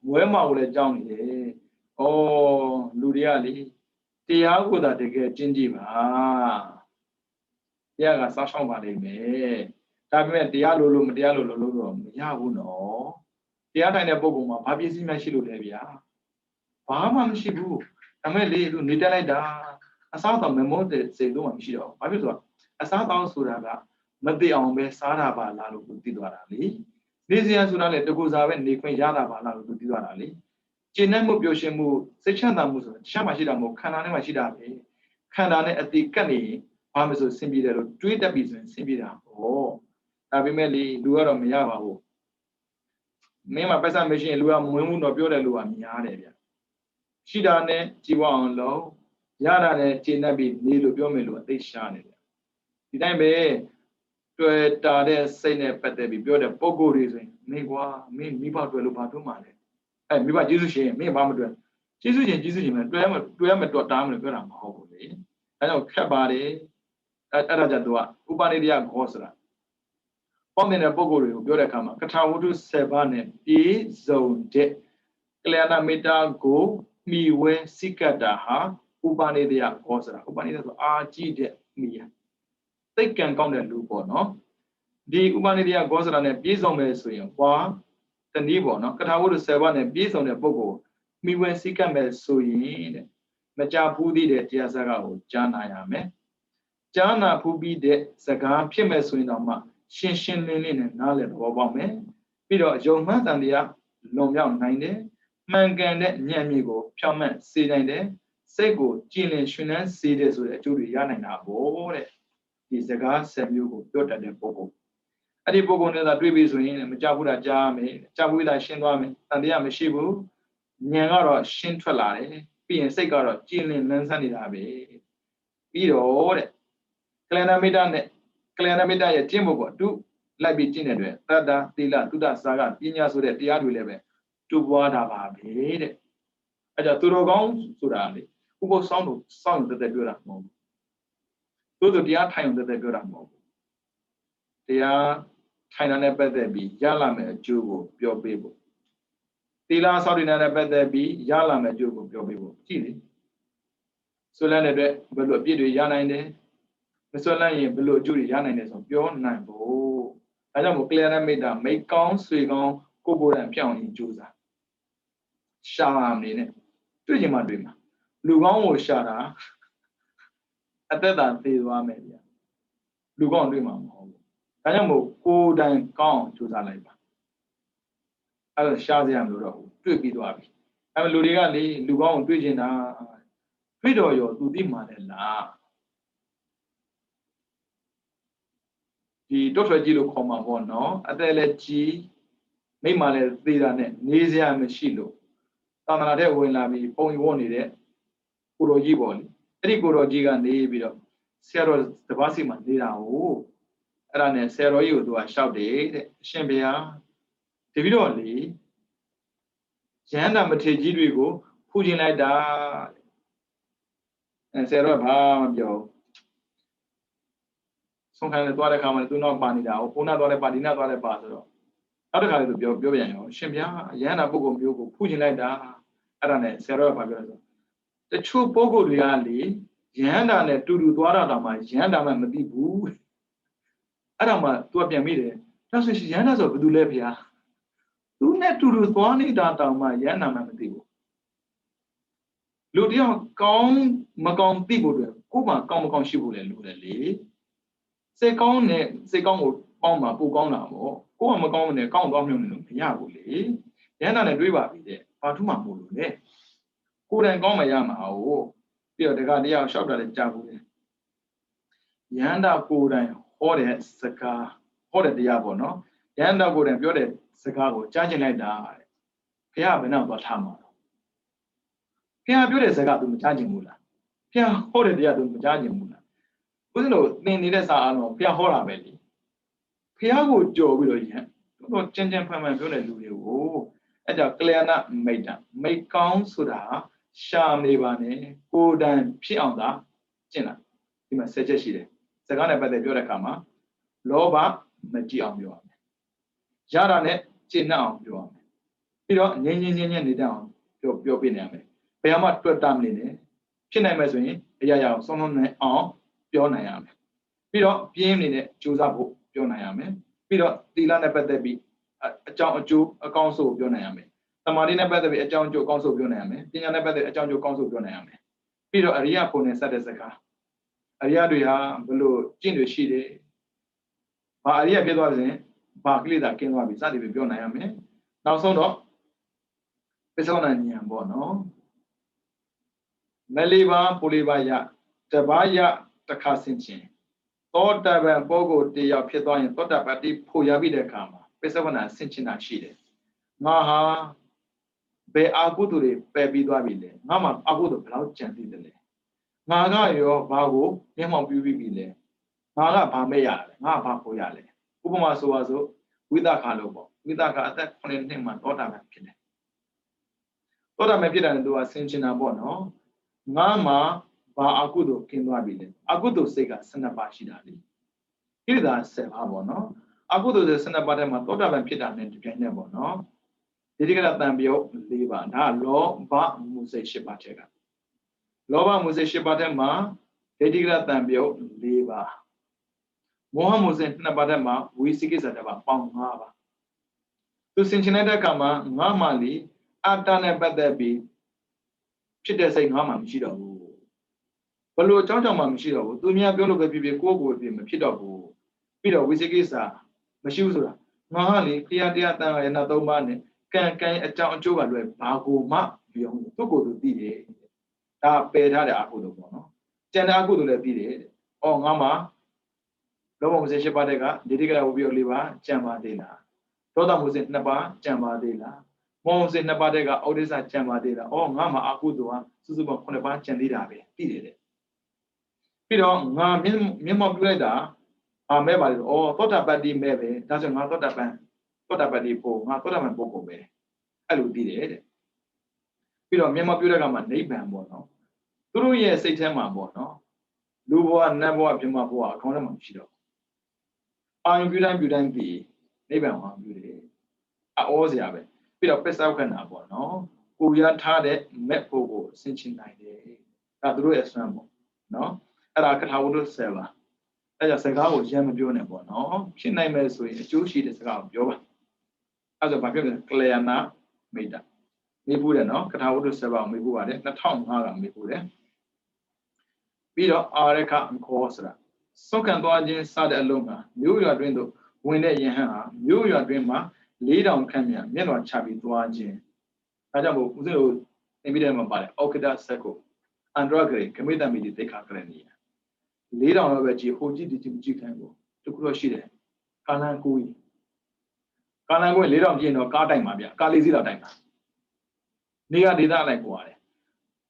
မွဲမာကိုလည်းကြောင်းနေတယ်ဩလူတွေကလေတရားကိုသာတကယ်ကျင့်ကြည့်ပါတရားကစောင့်ရှောက်ပါလိမ့်မယ်ဒါပေမဲ့တရားလို့မတရားလို့တော့မရဘူးနော်တရားထိုင်တဲ့ပုဂ္ဂိုလ်မှာဘာပစ္စည်းမှရှိလို့လဲဗျာဘာမှမရှိဘူးဒါမဲ့လေလူနေတက်လိုက်တာအစားတော့မမောတဲ့စိတ်လုံးမှမရှိတော့ဘာဖြစ်လို့အစားတောင်းဆိုတာကမသိအောင်ပဲစားတာပါလားလို့သူသိသွားတာလေနေစရာဆိုတာလေတကူစားပဲနေခွင့်ရတာပါလားလို့သူသိသွားတာလေကျင့်တဲ့မှုပျော်ရွှင်မှုစိတ်ချမ်းသာမှုဆိုတာတခြားမှရှိတာမဟုတ်ခန္ဓာနဲ့မှရှိတာပဲခန္ဓာနဲ့အတိကပ်နေဘာမှဆိုဆင်းပြေတယ်လို့တွေးတတ်ပြီဆိုရင်ဆင်းပြေတာဟောဒါပေမဲ့လေလူကတော့မရပါဘူးမင်းမှာပတ်စံမရှိရင်လူကမဝင်ဘူးတော့ပြောတယ်လူကများတယ်ဗျရှိတာနဲ့ကြည်ဝအောင်လို့ရတာနဲ့ကျင့်တတ်ပြီးနေလို့ပြောမယ်လို့အသိရှားနေတယ်ဒီတိုင်းပဲတွေ့တာတဲ့စိတ်နဲ့ပတ်သက်ပြီးပြောတဲ့ပုံကိုယ်တွေဆိုရင်နေကွာမင်းမိဘတွေ့လို့ဘာတို့မှလဲမိဘကျေးဇူးရှင်မင်းဘာမတွေ့ကျေးဇူးရှင်မယ်တွေ့ရမယ်တော့တားမလို့ပြောတာမဟုတ်ဘူးလေအဲကြောင့်ခက်ပါတယ်အဲ့ဒါကြတော့ဥပနိဒယခောဆိုတာပေါင်းတဲ့ပုံကိုယ်တွေကိုပြောတဲ့အခါမှာကထာဝတ္ထု7ပါးနဲ့ပြည့်စုံတဲ့ကလျာဏမေတ္တာကိုမိဝဲစိကတာဟာဥပနိဒယခောဆိုတာဥပနိဒယဆိုအာကြည့်တဲ့မိရသိက္ကံကောင်းတဲ့လူပေါ့နော်ဒီဥပနိဒယခောဆိုတာနဲ့ပြည့်စုံမယ်ဆိုရင်ဟွာတနည်းပေါ့နော်ကထာဝတ္ထု7ပါးနဲ့ပြည့်စုံတဲ့ပုဂ္ဂိုလ်မိဝဲစိကမယ်ဆိုရင်တဲ့မကြဘူးသေးတဲ့တရားစကားကိုကြားနာရမယ်ကြားနာဖူးပြီးတဲ့စကားဖြစ်မယ်ဆိုရင်တော့မှရှင်းလင်းနဲ့နားလည်သဘောပေါက်မယ်ပြီးတော့ယုံမှန်တန်တရားလွန်မြောက်နိုင်တယ်မှန်ကန်တဲ့ဉာဏ်မြစ်ကိုဖြောင့်မတ်စေနိုင်တယ်စိတ်ကိုကြည်လင်ရှင်လန်းစေတယ်ဆိုတဲ့အကျိုးတွေရနိုင်တာပေါ့တဲ့ဒီစကား7မျိုးကိုပြောတတ်တဲ့ပုဂ္ဂိုလ်အဲ့ဒီပုဂ္ဂိုလ်နဲ့သာတွေ့ပြီဆိုရင်မကြောက်ဘူးလားကြားမယ်ကြောက်ဘူးလားရှင်းသွားမယ်တန်တရားမရှိဘူးဉာဏ်ကတော့ရှင်းထွက်လာတယ်ပြီးရင်စိတ်ကတော့ကြည်လင်လန်းဆန်းနေတာပဲပြီးတော့တဲ့ကလျာဏမိတ္တနဲ့ကလျာဏမိတ္တရဲ့ကျင့်ဖို့ပေါ့တူလိုက်ပြီးကျင့်တဲ့အတွက်တတ္တသီလသုဒ္ဓစာကပညာဆိုတဲ့တရားတွေလည်းပဲတူပွားတာပါပဲတဲ့အဲကြောင့်သူတော်ကောင်းဆိုတာလေဥပုသ်ဆောင်လို့စောင့်တဲ့ပြောတာမဟုတ်ဘူးသို့တရားထိုင်တဲ့ပြောတာမဟုတ်ဘူးတရားထိုင်တာနဲ့ပတ်သက်ပြီးရလာမယ့်အကျိုးကိုပြောပေးဖို့သီလစောင့်တည်တဲ့ပတ်သက်ပြီးရလာမယ့်အကျိုးကိုပြောပေးဖို့ကြည့်လေဆိုလည်းတဲ့ဘယ်လိုအပြည့်တွေရနိုင်တယ်မစွန့်လိုက်ရင်ဘယ်လိုအကျိုးတွေရနိုင်တယ်ဆိုပြောနိုင်ဖို့ဒါကြောင့်မို့ကလျာဏမိတ္တမိတ်ကောင်းဆွေကောင်းကိုယ်တိုင်ပြောင်းရင်ကြိုးစားရှာနေနဲ့တွေ့ချင်မှတွေ့မှာလူကောင်းကိုရှာတာအသက်သာသေသွားမယ်ဗျာလူကောင်းတွေ့မှာမဟုတ်ဘူးဒါကြောင့်မို့ကိုယ်တိုင်ကောင်းကြိုးစားလိုက်ပါအဲ့တော့ရှာစရာမလိုတော့ဘူးတွေ့ပြီးသွားပြီအဲ့မဲ့လူတွေကလေလူကောင်းကိုတွေ့ချင်တာတွေ့တော့ရောသူသိမှလည်းလားဒီတွတ်ထွက်ကြီးလို့ခေါ်မှာပေါ့နော်အသက်လည်းကြီးမိမလည်းသေးတာနဲ့နေစရာမရှိလို့သာသနာတဲ့ဝင်လာပြီးပုံဝတ်နေတဲ့ကိုတော်ကြီးပေါ့လေ အဲ့ဒီကိုတော်ကြီးကနေပြီးတော့ဆရာတော်တပါးစီမှာနေတာကိုအဲ့ဒါနဲ့ဆရာတော်ကြီးကိုသူကရှောက်တယ်တဲ့အရှင်ဘုရားတပည့်တော်လေရဟန္တာမထေရကြီးတွေကိုဖူးခြင်းလိုက်တာဆရာတော်ကဘာမပြောဆုံးခံလည်းသွားတဲ့ခါမှာသူနောက်ပါနေတာကိုခုနသွားတဲ့ပါဒီနာသွားတဲ့ပါဆိုတော့နောက်တစ်ခါလည်းသူပြောပြန်ရောရှင်ဘုရားရဟန္တာပုဂ္ဂိုလ်မျိုးကိုဖူးခြင်းလိုက်တာအဲ့ဒါနဲ့ဆရာတော်ကဘာပြောလဲဆိုတချို့ပုဂ္ဂိုလ်တွေကလေရဟန္တာနဲ့တူတူသွားတာတောင်မှရဟန္တာမှမသိဘူးအဲ့ဒါမှသူကပြန်မိတယ်ဒါဆိုရဟန္တာဆိုဘယ်သူလဲဘုရားသူနဲ့တူတူသွားနေတာတောင်မှရဟန္တာမှမသိဘူးလူတယောက်ကောင်းမကောင်းသိဖို့အတွက်ကိုယ်မှကောင်းမကောင်းရှိဖို့လည်းလိုတယ်လေစိတ်ကောင်းနဲ့စိတ်ကောင်းကိုပေါင်းမှာပိုကောင်းတာပေါ့ကိုယ်ကမကောင်းနဲ့ကောင်းသွားမျိုးနဲ့လို့မရဘူးလေရဟန္တာနဲ့တွေးပါပြီတဲ့ဘာထူးမှမဟုတ်လို့လေကိုယ်တိုင်ကောင်းမှရမှာဟုတ်ပြီးတော့တခါတယောက်လျှောက်တာလည်းကြားဘူးလေရဟန္တာကိုယ်တိုင်ဟောတဲ့စကားဟောတဲ့တရားပေါ့နော်ရဟန္တာကိုယ်တိုင်ပြောတဲ့စကားကိုကြားကျင်လိုက်တာတဲ့ဘုရားဘယ်တော့သွားထားမှာတော့ဘုရားပြောတဲ့စကားသူမကြားကျင်ဘူးလားဘုရားဟောတဲ့တရားသူမကြားကျင်ဘူးလားဘုရားတို့သင်နေတဲ့စာအားလုံးဘုရားဟောတာပဲလေဘုရားကိုကြော်ပြီးတော့တော့ကျန်ကျန်ဖန်ဖန်ပြောတဲ့လူတွေကိုအဲ့ကြောင့်ကလျာဏမိတ်တမိတ်ကောင်းဆိုတာရှာနေပါနဲ့ကိုယ်တိုင်ဖြစ်အောင်သာကျင့်လာဒီမှာဆက်ချက်ရှိတယ်စကားနဲ့ပတ်သက်ပြောတဲ့အခါမှာလောဘမကြည့်အောင်ပြောရမယ်ရတာနဲ့ကျင့်အောင်ပြောရမယ်ပြီးတော့ငြင်းနေတတ်အောင်ပြောပြနေရမယ်ဘယ်မှာတွတ်တမနေနဲ့ဖြစ်နိုင်မယ်ဆိုရင်အရာရာဆုံးလုံးနဲ့အောင်ပြောနိုင်ရမယ်ပြီးတော့ပြင်းနေတဲ့ကြိုးစားဖို့ပြောနိုင်ရမယ်ပြီးတော့သီလနဲ့ပတ်သက်ပြီးအကြောင်းအကျိုးအကောင်းဆုံးကိုပြောနိုင်ရမယ်သမာဓိနဲ့ပတ်သက်ပြီးအကြောင်းအကျိုးအကောင်းဆုံးပြောနိုင်ရမယ်ပညာနဲ့ပတ်သက်အကြောင်းအကျိုးအကောင်းဆုံးပြောနိုင်ရမယ်ပြီးတော့အရိယဘုံနဲ့စတဲ့စကားအရိယတွေဟာဘလို့ကျင့်တွေရှိတယ်ဘာအရိယဖြစ်သွားစဉ်ဘာကိလေသာကင်းသွားပြီစသည်ဖြင့်ပြောနိုင်ရမယ်နောက်ဆုံးတော့ပစ္စောနာဉာဏ်ပေါ့နော်မလေးပါပူလေးပါရတပါးရတခါဆင်ခြင်းသောတပန်ပုဂ္ဂိုလ်တယောက်ဖြစ်သွားရင်သောတပတ္တိဖို့ရပြီးတဲ့အခါမှာပစ္စောနာဆင်ခြင်းတာရှိတယ်ငါဟာဘယ်အာဟုတုတွေပယ်ပြီးသွားပြီလဲငါမှအာဟုတုဘယ်လောက်ကြံသေးတယ်လဲငါကရောဘာကိုမျက်မှောက်ပြုပြီးပြီလဲငါကဘာမဲ့ရလဲငါဘာဖို့ရလဲဥပမာဆိုပါစို့ဝိသခါလို့ပေါ့ဝိသခါအသက်9နှစ်မှသောတာပန်ဖြစ်တယ်သောတာပန်ဖြစ်တယ်သူကဆင်ခြင်းတာပေါ့နော်ငါမှဘာအာဟုတုကင်းသွားပြီလဲအာဟုတုစိတ်က12ပါးရှိတာလေကိလေသာ10ပါးပေါ့နော်အာဟုတု12ပါးထဲမှာသောတာပန်ဖြစ်တာနဲ့တပြိုင်တည်းပေါ့နော်ဒိဋ္ဌိကတံပြုတ်4ပါးဒါလောဘမှုစိတ်10ပါးထဲကလောဘမှုစိတ်10ပါးထဲမှာဒိဋ္ဌိကတံပြုတ်4ပါးမောဟမှုစိတ်2ပါးထဲမှာဝိသိကိစ္စတစ်ပါးပေါင်း5ပါးသူဆင်ခြင်တဲ့အခါမှာငါမှလေအတ္တနဲ့ပတ်သက်ပြီးဖြစ်တဲ့စိတ်ငါမှမရှိတော့ဘူးဘလို့အကြောင်းကြောင့်မှမရှိတော့ဘူးသူများပြောလို့ပဲဖြစ်ဖြစ်ကိုယ့်ကိုယ်ဖြစ်မဖြစ်တော့ဘူးပြီးတော့ဝိသိကိစ္စမရှိဘူးဆိုတာငါဟာလေခရိယတရားတန်ခါရဏ3ပါးနဲ့ကံအကြောင်းအကျိုးကလွယ်ဘာကိုမှပြောင်းသူ့ကိုယ်သူသိတယ်ဒါပယ်ထားတဲ့အာဟုတုပေါ့နော်ကျန်တဲ့အာဟုတုလည်းသိတယ်ဩငါမှလောဘမှုစိတ်10ပါးတဲ့ကဒိဋ္ဌိကရဝိပယ4ပါးကြံပါသေးလားဒေါသမှုစိတ်2ပါးကြံပါသေးလားမောဟစိတ်2ပါးတဲ့ကဩဒိစ္စကြံပါသေးလားဩငါမှအာဟုတုဟာစုစုပေါင်း9ပါးကြံသေးတာပဲသိတယ်တဲ့ပြီးတော့ငါမျက်မှောက်ပြုလိုက်တာမဲပါလေဩသောတာပတ္တိမဲပဲဒါဆိုငါသောတာပတ္တိဖို့ငါသောတာပန်ပုဂ္ဂိုလ်ပဲအဲ့လိုသိတယ်တဲ့ပြီးတော့မျက်မှောက်ပြုတဲ့ကမှနိဗ္ဗာန်ပေါ့နော်သူတို့ရဲ့စိတ်ထဲမှာပေါ့နော်လူဘဝနတ်ဘဝပြမဘဝအကောင်းဆုံးမှမရှိတော့အာယုပြုတိုင်းပြီးနိဗ္ဗာန်ဟောပြုတယ်အောစရာပဲပြီးတော့ပစ္စောခဏပေါ့နော်ကိုရထားတဲ့မက်ဖို့ကိုဆင်ခြင်နိုင်တယ်ဒါသူတို့ရဲ့ဆွမ်းပေါ့နော်အဲ့ဒါကထာဝတ္ထု7ပါအဲ့ဒါစကားကိုရမ်းမပြောနဲ့ပေါ့နော်ဖြစ်နိုင်မယ်ဆိုရင်အကျိုးရှိတဲ့စကားကိုပြောပါအဲ့ဒါဘာပြောလဲကလျာဏမိတ်တာမေးဖို့တယ်နော်ကထာဝတ္ထု7ပါမေးဖို့ပါတယ်2005ကမေးဖို့တယ်ပြီးတော့အာရခခောဆိုတာစုခံသွားခြင်းစတဲ့အလုံးမှာမြို့ရွာတွင်သို့ဝင်တဲ့ယဟန်ဟာမြို့ရွာတွင်မှာ4000ခန့်မြမျက်နှာချပြီးသွားခြင်းဒါကြောင့်မို့ဦးဇင်းတို့သင်ပြီးတဲ့မှာပါတယ်ဩက္ခဒဆက်ကိုအန္တရဂရိခမိတ္တမိတိသိခါကရဏီယ4000လောက်ပဲကြည်ဟိုကြည့်ဒီကြည့်ခံကိုတခုတော့ရှိတယ်ကာလန်ကိုကြီးကာလန်ကို4000ကြည့်ရင်တော့ကားတိုက်မှာဗျကားလေးစီးတော့တိုက်မှာနေရဒေသလိုက်ပေါ်ရတယ်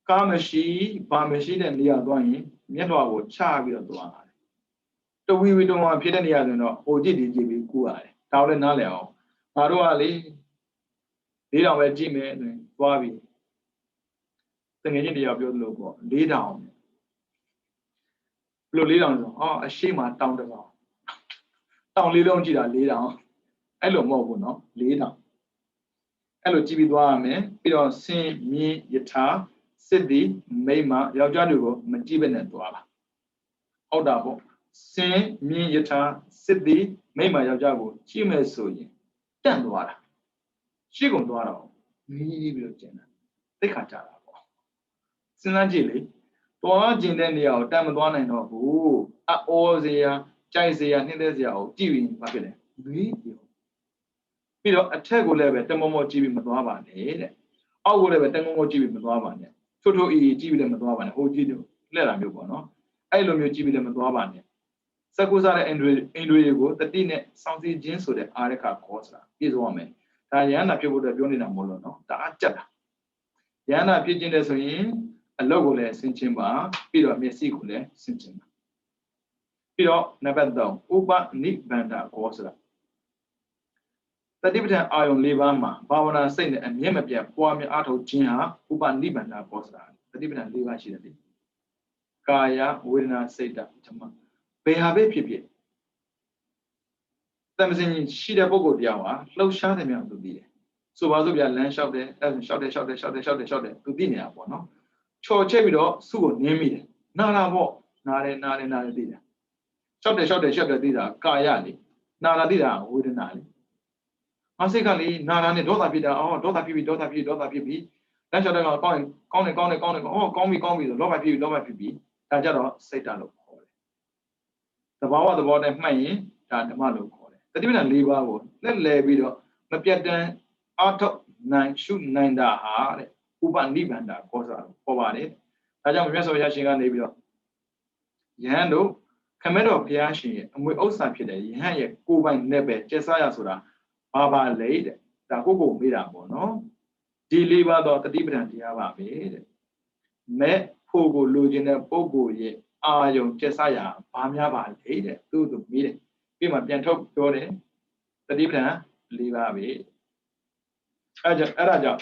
Kamashi, Bamashi, and Liadwani, Yellow, Chavi of Dwan. The we don't want Peter Niano, or did it give you Kuai, Taulen Naleo, Maruali, lead on a Jimmy, Bobby. The India of your logo, lay down. Blue lay down, oh, a shame down the law. Down lay down, lay down. Hello, Mobo, lay down. Hello, GB Dwame, Peter Saint Me Yata, Sydney, Mayma, Yajadugo, Majiban and Dwala. Odabo, Saint Me Yata, Sydney, Mayma Yajago, Chime Soyi, Dan Dwala. She gon Dwala, me will Jenna. They can't tell. Sinajili, Dwa Jindanio, Damadwana and Obu, at Ozia, Jaizia, Nindezia, Jivin, Papilla. Peter, a tego level, the Momo Jibi Madwava, I would have a Momo Jibi Madwava. Toto E. Jibi Madwava, Ojido, let them go, no? I love you, Jibi Madwava. Sakusa and Indrigo, the dinner, something jeans so the Arica Cosa, is woman. Diana people the Bonina Molono, the Achata. Yana Pigeon as in a logo less in Chimba, Peter Messicule, Sinchima. Peter, never down, Uba, Nick Banda, Cosa. The dividend iron Livama, Bavana Saint and Yemapia, Kwame Ato Jinha, Uban Libana Costa, the dividend Liva Shidi. Kaya, Wilna Seda, Tama. They have a pipi. Tamsin Shida Bogo Diawa, low shot him to be. So Bazubia land shouted, shouted, to dinner, no? Cho Chevido, Sugo, near me. Nana walk, nada dida. Shouted, dida, Kayali, nada dida, wooden alley. Masically, Nana, Dota Pida, oh, Dota Pibi, that's what I'm calling, oh, call me, the Loba Pibi, Tajaro, Satan. The Bawa the water may, Tadamalo call it. The dividend lever would let Levido, the Piatan, out of 9, shoot 9 da hard, Uban Libanda, Cosa, over it. Tajam Meso Yashinga Levido. Yando, Camero Piashi, and we also appear that Yahya, Kuban Nebe, Jesaya Sura. Baba laid the Gogo Mirabo, no? Deliver the dividend Yava made. Me Pogo Lugina Pogo ye, Ayon Jesaya, Pamyava laid to the meeting. We might be talk to the dividend, leave away. Araja.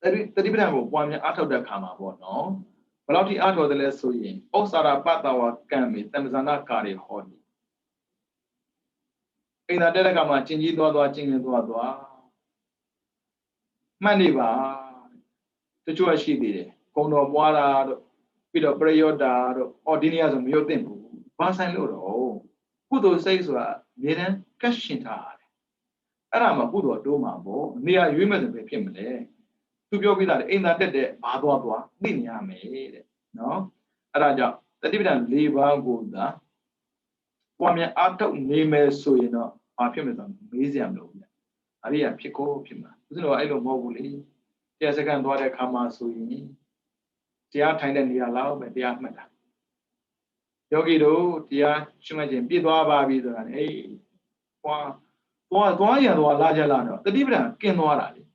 The dividend will one out of the Kama, no? But out of the less so ye. Osara Patawa Kami, Tamzana Kari Hodi. In the Delegama, Chingy Dua, Chingy Dua. Maniva, the Jewish she did it. Kono Wara, Peter Brayoda, or Dinias of Yotempo. Basan Loro. Pudo says, Miren, Kashinta. Arama Pudo Doma, near women of Pimle. To be with that in that day, Badua, Linia made. No? Araja, the dividend leave Goda. Kwame ato name so you know, our Pimism, Museum. Aria Pico Pima. You know, I don't mobily. There's a kind of water come so you need. They are tiny and they allow, but they are meta. Yogi do, they are Shumajin, Bidwa Babi, and hey, why you are larger land? The dividend came no rally.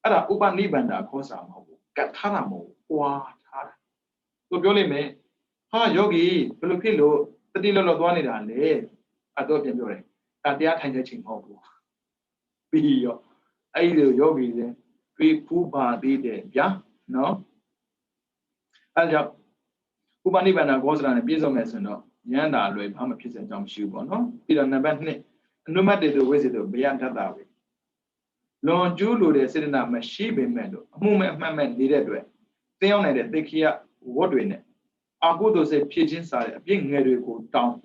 Ada Uban Libanda, Kosamo, Katanamo, Wa Tara. So, Jolly me, ha Yogi, Filipino. The dealer of one in a lay, I don't enjoy. That they are tanging hobo. Be your either yogi then, we Puba did it, yeah? No? Alja Pubanibana goes on a piece messenger, Yanda, Louis, I'm a piece of Jam Shubo, no? Peter Nabantne, no matter the visit of beyond that way. Lord Julu, they sitting up my sheep in meadow, a moment my man did it. They only that they care what doing it. I go to say pigeon side, being ready to go down.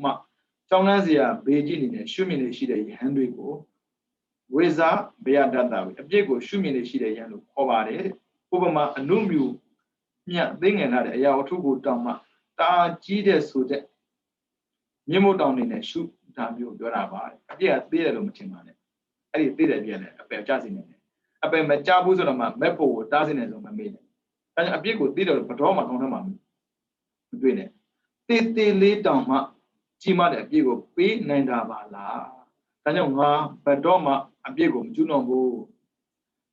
Townazia, Beijing in a shumine shida, Henry go. Weza, Beadada, a Diego shumine shida, Yano, over it. Over a numu, yeah, thing another, a yaw to go down. Ta Gides so that Nemo down in a shoot, damn you, Doraba. Yeah, theatre Mutimane. I did theatre, a pair jazzing it. A pair Majabus on my maple, dozens of my maiden. And a big good theatre, Patoma on her mammy. Doing it. They lay down my Chima de Bigo, P. Nandabala. Tanyonga, Padoma, a Bigo, Junombo.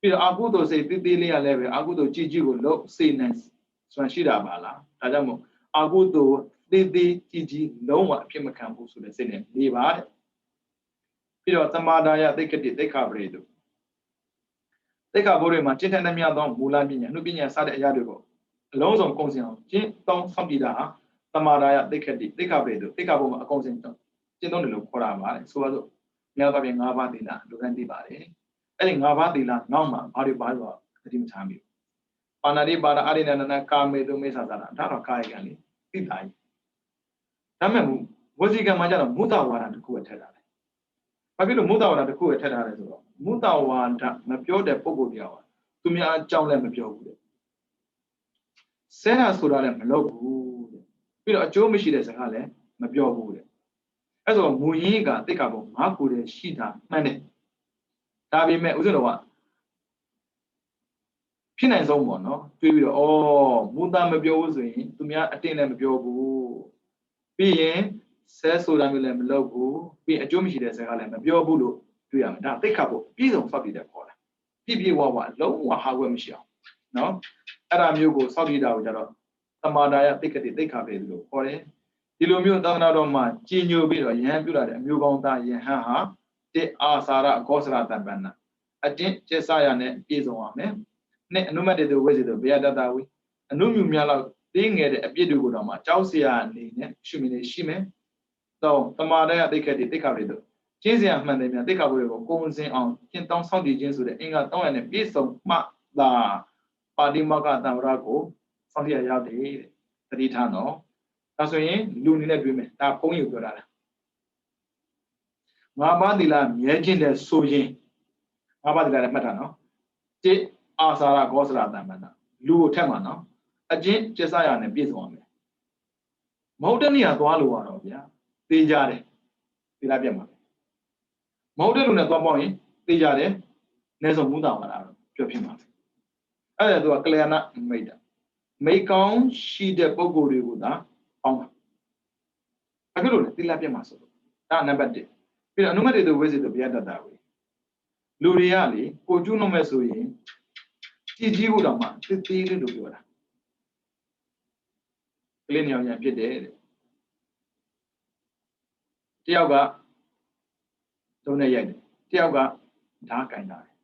Peter Agudo say, Didilia level, Agudo Gigi will look, say nice, 算是的吧啦，大家么阿古都滴龙瓦偏么看不出的这点例外，比如咱妈大呀，得卡不来的，得卡不来嘛，今天咱们要当木兰边呢，那边呢啥的也得个，龙种贡献，今当上边的啊，咱妈大呀得卡不来的，得卡不嘛贡献的，今当你路过来嘛，所以说，你要那边阿巴地啦，路人地巴的，哎，阿巴地啦，那嘛，阿里巴巴，这点差别。ပါဏာတိပါဒအာရိဏနကာမေတုမေသသာဒါတော့ကာယကံလေသိတာကြီးဒါမဲ့ဝစီကံမှာကျတော့မုဒဝါဒတစ်ခုပဲထည့်ထားတယ်။ဘာဖြစ်လို့မုဒဝါဒတစ်ခုပဲထည့်ထားလဲဆိုတော့မုဒဝါဒမပြောတဲ့ပုဂ္ဂိုလ်တရားကသူများအကြောင်းလည်းမပြောဘူးတဲ့။ဆဲတာဆိုတာလည်းမလုပ်ဘူးတဲ့။ပြီးတော့အကျိုးမရှိတဲ့စကားလည်းမပြောဘူးတဲ့။အဲဆိုမူရင်းကတိတ်ကပုံငါကိုယ်ရဲ့ရှိတာမှန်တယ်။ဒါပေမဲ့ဥစဉ်တော်ကဖြစ်နိုင်ဆုံးပေါ့နော်တွေးပြီးတော့မူသားမပြောဘူးဆိုရင်သူများအတင်းလည်းမပြောဘူးပြီးရင်ဆဲဆိုတာမျိုးလည်းမလုပ်ဘူးပြီးအကျိုးမရှိတဲ့စကားလည်းမပြောဘူးလို့တွေးရမယ်ဒါသိခါဖို့ပြည်စုံစောက်တည်တဲ့ခေါ်တာပြဝလုံးဝဟာခွဲမရှိအောင်နော်အဲ့ဒါမျိုးကိုစောက်တည်တာကိုကြတော့သမာဓာယသိခါပဲလို့ခေါ်တယ်ဒီလိုမျိုးသာသနာတော်မှာကြီးညိုပြီးတော့ယဟန်ပြုလာတဲ့အမျိုးကောင်းသားယဟန်ဟာတိအာစာရအကောစရတပ္ပန္နအတင်းကျက်ဆရနဲ့ပြည်စုံရမယ်နဲ့အနုမတ်တေတို့ဝိဇ္ဇေတို့ဘေယတတဝိအနုမြူများလောက်သေးငယ်တဲ့အပြစ်တွေကိုတော့မှကြောက်စရာအနေနဲ့ရှုမြင်နေရှိမယ်။တော့တမာတဲ့သိခါတွေတို့ကျင်းစရာမှန်တယ်များသိခါဘုတွေကိုကိုယ်စင်အောင်ကျင့်တောင်းဆောက်တည်ခြင်းဆိုတဲ့အင်္ဂါ300နဲ့ပြည့်စုံမှသာပါတိမကတံဝရကိုစောင့်ရရောက်တယ်တဲ့။သတိထားနော်။ဒါဆိုရင်လူအနေနဲ့တွေ့မယ်။ဒါဘုန်းကြီးပြောတာလား။ငါးပါးသီလမြဲခြင်းတဲ့ဆိုရင်ငါးပါးသီလလည်းမှတ်ထားနော်။တိအာစာရဂောစရတမ္ပန္နလူကိုထက်မှာနော်အကျင့်ကျက်စရနဲ့ပြည့်စုံရမယ်မဟုတ်တဲ့နေရာသွားလို့ရတော့ဗျာသိကြတယ်သိလားပြတ်မှာမဟုတ်တဲ့လူနဲ့သွားပေါင်းရင်သိကြတယ်နေဆုံးမူတာပါလားပြောဖြစ်မှာအဲ့ဒါသူကကလျာဏမိတ်တာမိကောင်းရှိတဲ့ပုံကိုယ်တွေကိုသာပေါင်းတာအခုလို့လေသိလားပြတ်မှာဆိုတော့ဒါနံပါတ်1ပြီးတော့အနုမတ်တေသူဝိဇ္ဇေသူဘုရားတတ်တာပဲလူတွေကလေကိုကျွနှုတ်မဲ့ဆိုရင်ကြည်ကြီးကိုတော့မှသေးလေးလို့ပြောတာကလေးညောင်ညာဖြစ်တယ်တဲ့တယောက်ကဒုံးနဲ့ရိုက်တယ်တယောက်ကဓာတ်ကင်တာတယ်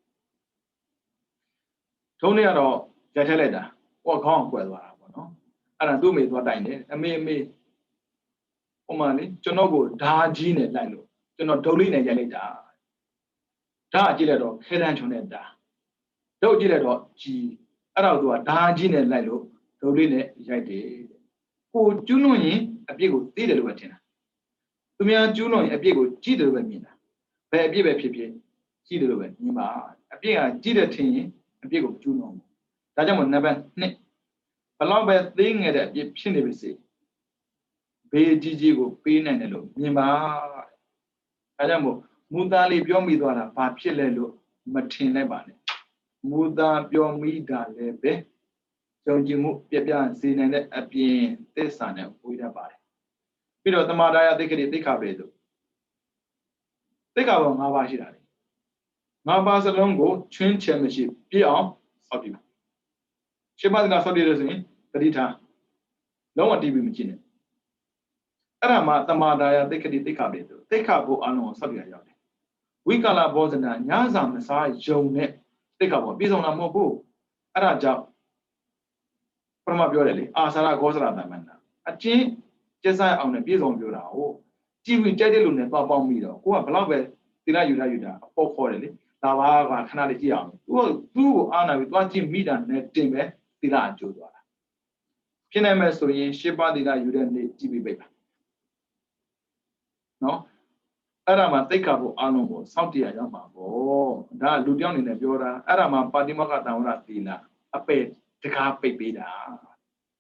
ဒုံးနဲ့ကတော့ရိုက်ထက်လိုက်တာဟိုခေါင်းကွယ်သွားတာပေါ့နော်အဲ့ဒါသူ့မိသွားတိုင်တယ်အမေဟိုမှလေကျွန်တော်ကိုဓာကြီးနဲ့လိုက်လို့ကျွန်တော်ဒုံးလေးနဲ့ရိုက်လိုက်တာဓာကြည့်လိုက်တော့ခဲတန်းချုံနဲ့တာတို့ကြည့်လိုက်တော့ကြီးအဲ့တော့သူကဓာကြီးနဲ့လိုက်လို့ဒုံးလေးနဲ့ရိုက်တယ်ကိုကျွန်းလို့ရင်အပြစ်ကိုသိတယ်လို့ပဲထင်တာသူများကျွန်းလို့ရင်အပြစ်ကိုကြည့်တယ်လို့ပဲမြင်တာဘယ်အပြစ်ပဲဖြစ်ဖြစ်ကြည့်တယ်လို့ပဲမြင်ပါအပြစ်ကကြည့်တယ်ထင်ရင်အပြစ်ကိုကျွန်းလို့ဒါကြောင့်မို့နံပါတ်2ဘလောက်ပဲသိငယ်တဲ့အပြစ်ဖြစ်နေပါစေဘေးကြီးကိုပေးနိုင်တယ်လို့မြင်ပါဒါကြောင့်မို့မူသားလေးပြောမိသွားတာဘာဖြစ်လဲလို့မထင်လိုက်ပါနဲ့မူသားပြောမိတာလည်းပဲယုံကြည်မှုပြပြစေနိုင်တဲ့အပြင်သစ္စာနဲ့ဝေးတတ်ပါတယ်ပြီးတော့တမာဒါယသိခါပဲဆိုသိခါပေါင်း5ပါးရှိတာလေ5ပါးစလုံးကိုချွင်းချဲမရှိပြည့်အောင်စောင့်ကြည့်ပါရှင်းပါသလားစောင့်ကြည့်ရဆိုရင်တတိထားလုံးဝတီးပြီးမကြည့်နဲ့အဲ့ဒါမှတမာဒါယသိခါပဲဆိုသိခါဖို့အလုံးကိုစောင့်ကြည့်ရရောက်တယ်ဝိကာလဘောဇနာညစာမစားယုံနဲ့သိခါဖို့ပြည်စုံတာမဟုတ်ဘူးအဲ့ဒါကြောင့်ပရမပြောတယ်လေအာစာရဂောစရတမ္ပန္နအချင်းကျက်ဆိုင်အောင်နဲ့ပြည့်စုံပြောတာဟုတ်ကြည်ဝင်ကြိုက်တဲ့လူနဲ့ပေါက်ပြီးတော့ကိုကဘလောက်ပဲသီလယူတာအပေါ်ခေါ်တယ်လေဒါပါကခဏလေးကြည့်အောင်သူ့ကိုအားနာပြီးသွားကြည့်မိတာနဲ့တင်ပဲသီလအကျိုးသွားတာဖြစ်နိုင်မယ်ဆိုရင်ရှစ်ပါးသီလယူတဲ့နေ့ကြည့်ပြီးပြပါနော်အဲ့ဒါမှသိက္ခာပုအလုံးကိုစောင့်တရားရောက်မှာပေါ့ဒါလူတယောက်အနေနဲ့ပြောတာအဲ့ဒါမှပါတိမောက္ခတံဝရသီလအပေတကားပိတ်ပေးတာ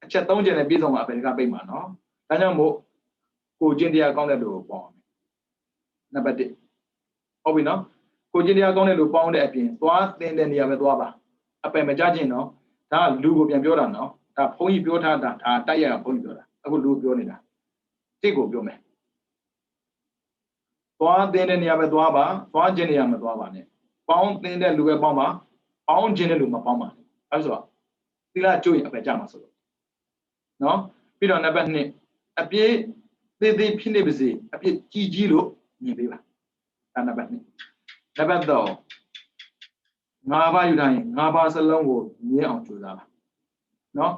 အချက်3ချက်နဲ့ပြည့်စုံမှာအပေတကားပိတ်မှာနော်ဒါကြောင့်မို့ကိုကျင့်တရားကောင်းတဲ့လူကိုပေါင်းနံပါတ်1ဟုတ်ပြီနော်ကိုကျင့်တရားကောင်းတဲ့လူပေါင်းတဲ့အပြင်သွားသင်တဲ့နေရာပဲသွားပါအပေမကြခြင်းနော်ဒါကလူကိုပြန်ပြောတာနော်ဒါဘုန်းကြီးပြောထားတာဒါတိုက်ရဘုန်းကြီးပြောတာအခုလူပြောနေတာတိတ်ကိုပြောမယ်သွားသင်တဲ့နေရာပဲသွားပါသွားခြင်းနေရာမသွားပါနဲ့ပေါင်းသင်တဲ့လူပဲပေါင်းပါပေါင်းခြင်းတဲ့လူမပေါင်းပါနဲ့အဲဆိုတော့သီလကျိုးရင်အပေကြမှာဆိုတော့ no pido na ba ni apie te phine bisi apie ji lo nyin pe ba ta na ba ni na ba do 5 ပါးယူထားရင်5 ပါးစလုံးကိုမြင်အောင်ကြိုးစားပါနော်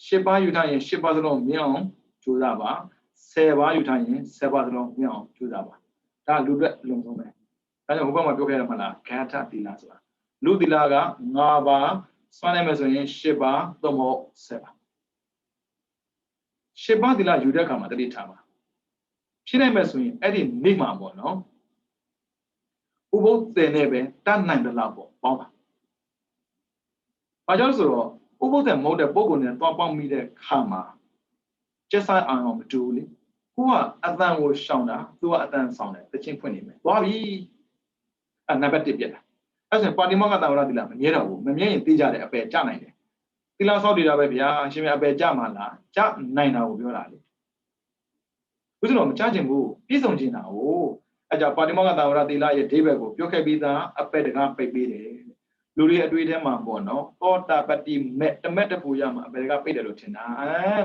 10 ပါးယူထားရင်10 ပါးစလုံးမြင်အောင်ကြိုးစားပါ10 ပါးယူထားရင်10 ပါးစလုံးမြင်အောင်ကြိုးစားပါဒါလူတွေလုံဆုံးပဲဒါကြောင့်ဟိုဘက်မှာပြောခဲ့ရမှာလားဂါထသီလဆိုတာလူသီလက5 ပါးစွမ်းနိုင်မယ်ဆိုရင်10 ပါးသို့မဟုတ်10 ပါး10 ပါးသီလယူတဲ့အခါမှာတတိထားပါဖြစ်နိုင်မယ်ဆိုရင်အဲ့ဒီနေ့မှာပေါ့နော်ဥပုသ်တယ်နဲ့ပဲတတ်နိုင်တယ်လားပေါ့ပေါင်းပါဘာကြောင့်ဆိုတော့ဥပုသ်တယ်မဟုတ်တဲ့ပုံကုန်နဲ့တွားပေါင်းမိတဲ့ခါမှာကျက်ဆိုင်အောင်မတူဘူးလေကိုကအတန်ကိုရှောင်တာသူကအတန်ဆောင်တယ်တချင်းဖွင့်နေမယ်သွားပြီအဲ့နံပါတ်1ပြက်တာအဲ့ဆိုပါတိမောကတာဝရသီလမမြဲတော့ဘူးမမြဲရင်သိကြတယ်အပယ်ကျနိုင်တယ်သီလဆောက်တည်တာပဲဗျာအရှင်မြတ်အပယ်ကျမှလားကျနိုင်တာကိုပြောတာလေဘုရားတော်မကျချင်ဘူးပြည့်စုံချင်တာကိုအဲ့ကြောင့်ပါတိမောကတာဝရသီလရဲ့ဒိဗက်ကိုပြောခဲ့ပြီးသားအပယ်တကားပိတ်ပေးတယ်လူတွေအတွေ့အထဲမှာပေါ့နော်သောတာပတိမဲ့တမက်တပူရမှာအပယ်တကားပိတ်တယ်လို့ထင်တာ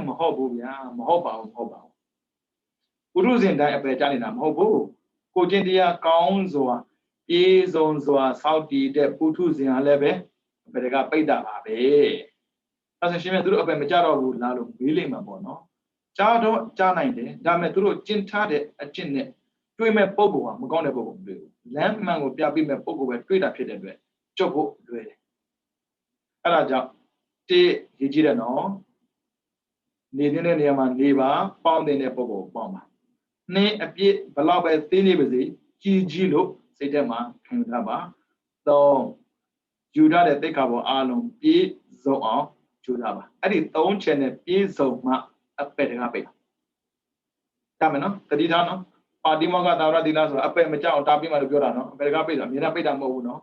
မဟုတ်ဘူးဗျာမဟုတ်ပါဘူးပုရုဇဉ်တိုင်းအပယ်ကျနေတာမဟုတ်ဘူးကိုကျင့်တရားကောင်းစွာပြေဆုံးစွာစောင့်တည်တဲ့ပုထုဇဉ်ဟာလည်းပဲအပယ်တကားပိတ်တာပါပဲအဲ့ဆိုရှင်မြတ်သူတို့အပယ်မကြတော့ဘူးလားလို့မေးလိမ့်မှာပေါ့နော်ကြားတော့ကြားနိုင်တယ်ဒါပေမဲ့သူတို့ကျင့်ထားတဲ့အကျင့်နဲ့တွေ့မဲ့ပုံကမကောင်းတဲ့ပုံမတွေ့ဘူးလမ်းမှန်ကိုပြပေးမဲ့ပုံကိုပဲတွေ့တာဖြစ်တဲ့အတွက်ကြုတ်ဖို့လွယ်တယ်အဲ့ဒါကြောင့်တိရေးကြည့်တယ်နော်နေတဲ့နေရာမှာနေပါပေါင်းတဲ့ပုံကိုပေါင်းပါနှင်းအပြည့်ဘလောက်ပဲသေးနေပါစေကြီးလို့စိတ်ထဲမှာခံထားပါ3ယူထားတဲ့တိတ်ခါပေါ်အားလုံးပြည့်စုံအောင်ကြိုးစားပါအဲ့ဒီ3ချက်နဲ့ပြည့်စုံမှအပယ်တကားပိတ်ပါဒါမယ်နော်တတိထားနော်ပါတိမောကတာဝရသီလဆိုတာအပယ်မကြောက်တာပြီးမှလို့ပြောတာနော်အပယ်တကားပိတ်တာအမြဲတမ်းပိတ်တာမဟုတ်ဘူးနော်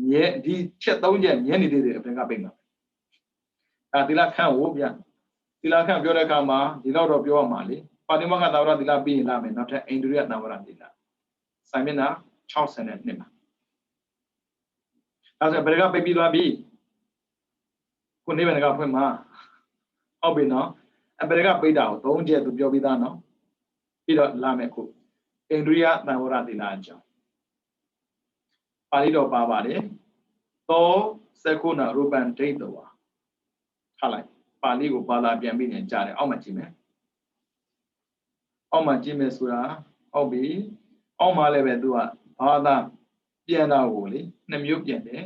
မြဲဒီချက်3ချက်မြဲနေသေးတယ်အပယ်ကပိတ်မှာဒါသီလခန့်ကိုဗျသီလခန့်ပြောတဲ့အခါမှာဒီတော့ပြောရမှာလေပါတိမောကတာဝရသီလပြီးရင်လာမယ်နောက်ထပ်အိန္ဒြိယတာဝရသီလစာမျက်နှာ62မှာအဲဆိုဘယ်ကပိတ်ပြီးသွားပြီခုနေဘယ်ကဖွင့်မှာဟုတ်ပြီနော်အဘယ်ကပိတ်တာကို3ချက်သူပြောပြီးသားနော်ပြီးတော့လာမယ်ခုအိန္ဒြိယတာဝရသီလအကြောင်းပါဠိတော်ပါပါတယ်သောသကုဏရူပံဒိဋ္ဌဝါထားလိုက်ပါဠိကိုပါဠိပြန်ပြီးနေကြားတယ်အောက်မှာကြည့်မယ်အောက်မှာကြည့်မယ်ဆိုတာဟုတ်ပြီအောက်မှာလည်းပဲသူကဘာသာပြန်တာကိုလေ2မျိုးပြန်တယ်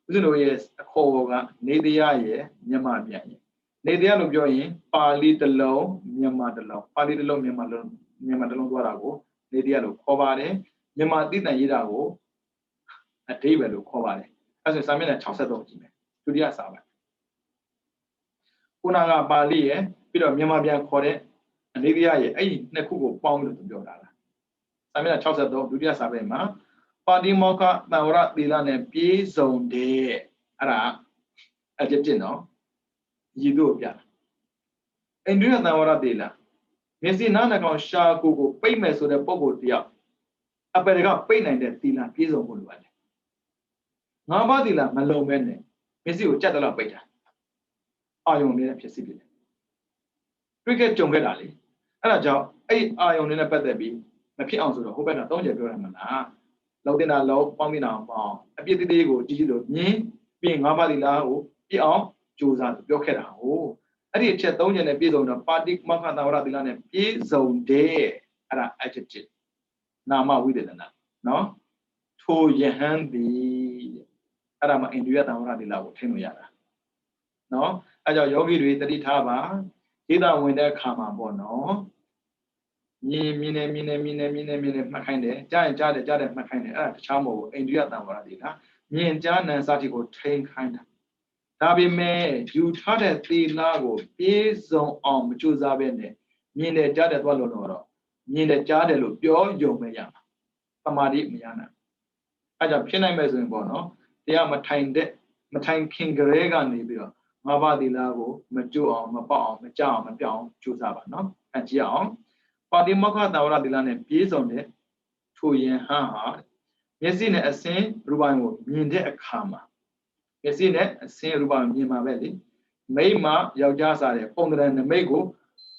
ဦးဇင်းတို့ရဲ့အခေါ်ကနေတရားရဲ့မြန်မာပြန်ရဲ့နေတရားလို့ပြောရင်ပါဠိတစ်လုံးမြန်မာတစ်လုံးပါဠိတစ်လုံးမြန်မာတစ်လုံးသွားတာကိုနေတရားလို့ခေါ်ပါတယ်မြန်မာသိတ္တန်ရေးတာကိုအဓိပ္ပာယ်လို့ခေါ်ပါတယ်အဲဆိုစာမျက်နှာ63ကြည့်မယ်ဒုတိယစာပိုင်းခုနကပါဠိရဲ့ပြီးတော့မြန်မာပြန်ခေါ်တဲ့အနေတရားရဲ့အဲ့ဒီနှစ်ခုကိုပေါင်းလို့ပြောတာလားစာမျက်နှာ63ဒုတိယစာပိုင်းမှာပါတိမောကသံဝရသီလနဲ့ပြေစုံတဲ့အဲ့ဒါအကျင့်နော်ရည်တို့ပြတာအိန္ဒြိယသံဝရသီလမျက်စိနားနှာခေါင်းရှားကိုပိတ်မယ်ဆိုတဲ့ပုံကိုတယောက်အပယ်ကပိတ်နိုင်တဲ့သီလပြေစုံဖို့လိုပါတယ်5 ပါးသီလမလုံမဲနဲ့မျက်စိကိုကြက်တော့ပိတ်တာအာယုံနဲ့ဖြစ်စီဖြစ်တယ်တွေ့ခဲ့ကြုံခဲ့တာလေအဲ့ဒါကြောင့်အဲ့အာယုံနဲ့ပတ်သက်ပြီးမဖြစ်အောင်ဆိုတော့ဟိုဘက်က3ချက်ပြောရမှာလားလောက်တင်တာလောက်ပေါင်းတင်တာပေါင်းအပြစ်သေးကိုကြည့်လို့မြင်ပြီး5 ပါးသီလကိုပြည့်အောင်ကြိုးစားပြောခဲ့တာဟုတ်အဲ့ဒီအချက်3ချက်နဲ့ပြည့်စုံတော့ပါတိမောက္ခသံဝရသီလနဲ့ပြည့်စုံတဲ့အဲ့ဒါ adjective နာမဝိသေသနာနော်ထိုယဟန်သည်အဲ့ဒါမှအိန္ဒြိယသံဝရသီလကိုထင်လို့ရတာနော်အဲ့ကြောင့်ယောဂီတွေတတိထားပါဒေသဝင်တဲ့အခါမှာပေါ့နော်မြင်နေမှတ်ခိုင်းတယ်ကြားရင်ကြားတယ်မှတ်ခိုင်းတယ်အဲ့ဒါတခြားမဟုတ်ဘူးအိန္ဒြိယသံဝရသီလမြင်ကြားနံစာတိကိုထိန်ခိုင်းတာဒါပေမဲ့ယူထားတဲ့သီလကိုပြေဆုံးအောင်မကြိုးစားဘဲနဲ့မြင်တယ်ကြားတယ်သွားလို့တော့မြင်တယ်ကြားတယ်လို့ပြောယုံမရမှာသမာဓိမရနိုင်အဲ့ကြောင့်ဖြစ်နိုင်မယ်ဆိုရင်ပေါ့နော်တရားမထိုင်ခင်ကြဲကနေပြီးတော့5 ပါးသီလကိုမကြိုးအောင်မပေါက်အောင်မကြောက်အောင်မပြောင်းကြိုးစားပါနော်အဲ့ကြည့်အောင်ပါတိမောက္ခသံဝရသီလနဲ့ပြေဆုံးတဲ့ထိုယဟန်ဟာမျက်စိနဲ့အစင်းရူပံကိုမြင်တဲ့အခါမှာမျက်စိနဲ့အစင်းရူပံမြင်မှာပဲလေ မိမယောက်ျားစားတဲ့ပုံတရံနမိတ်ကို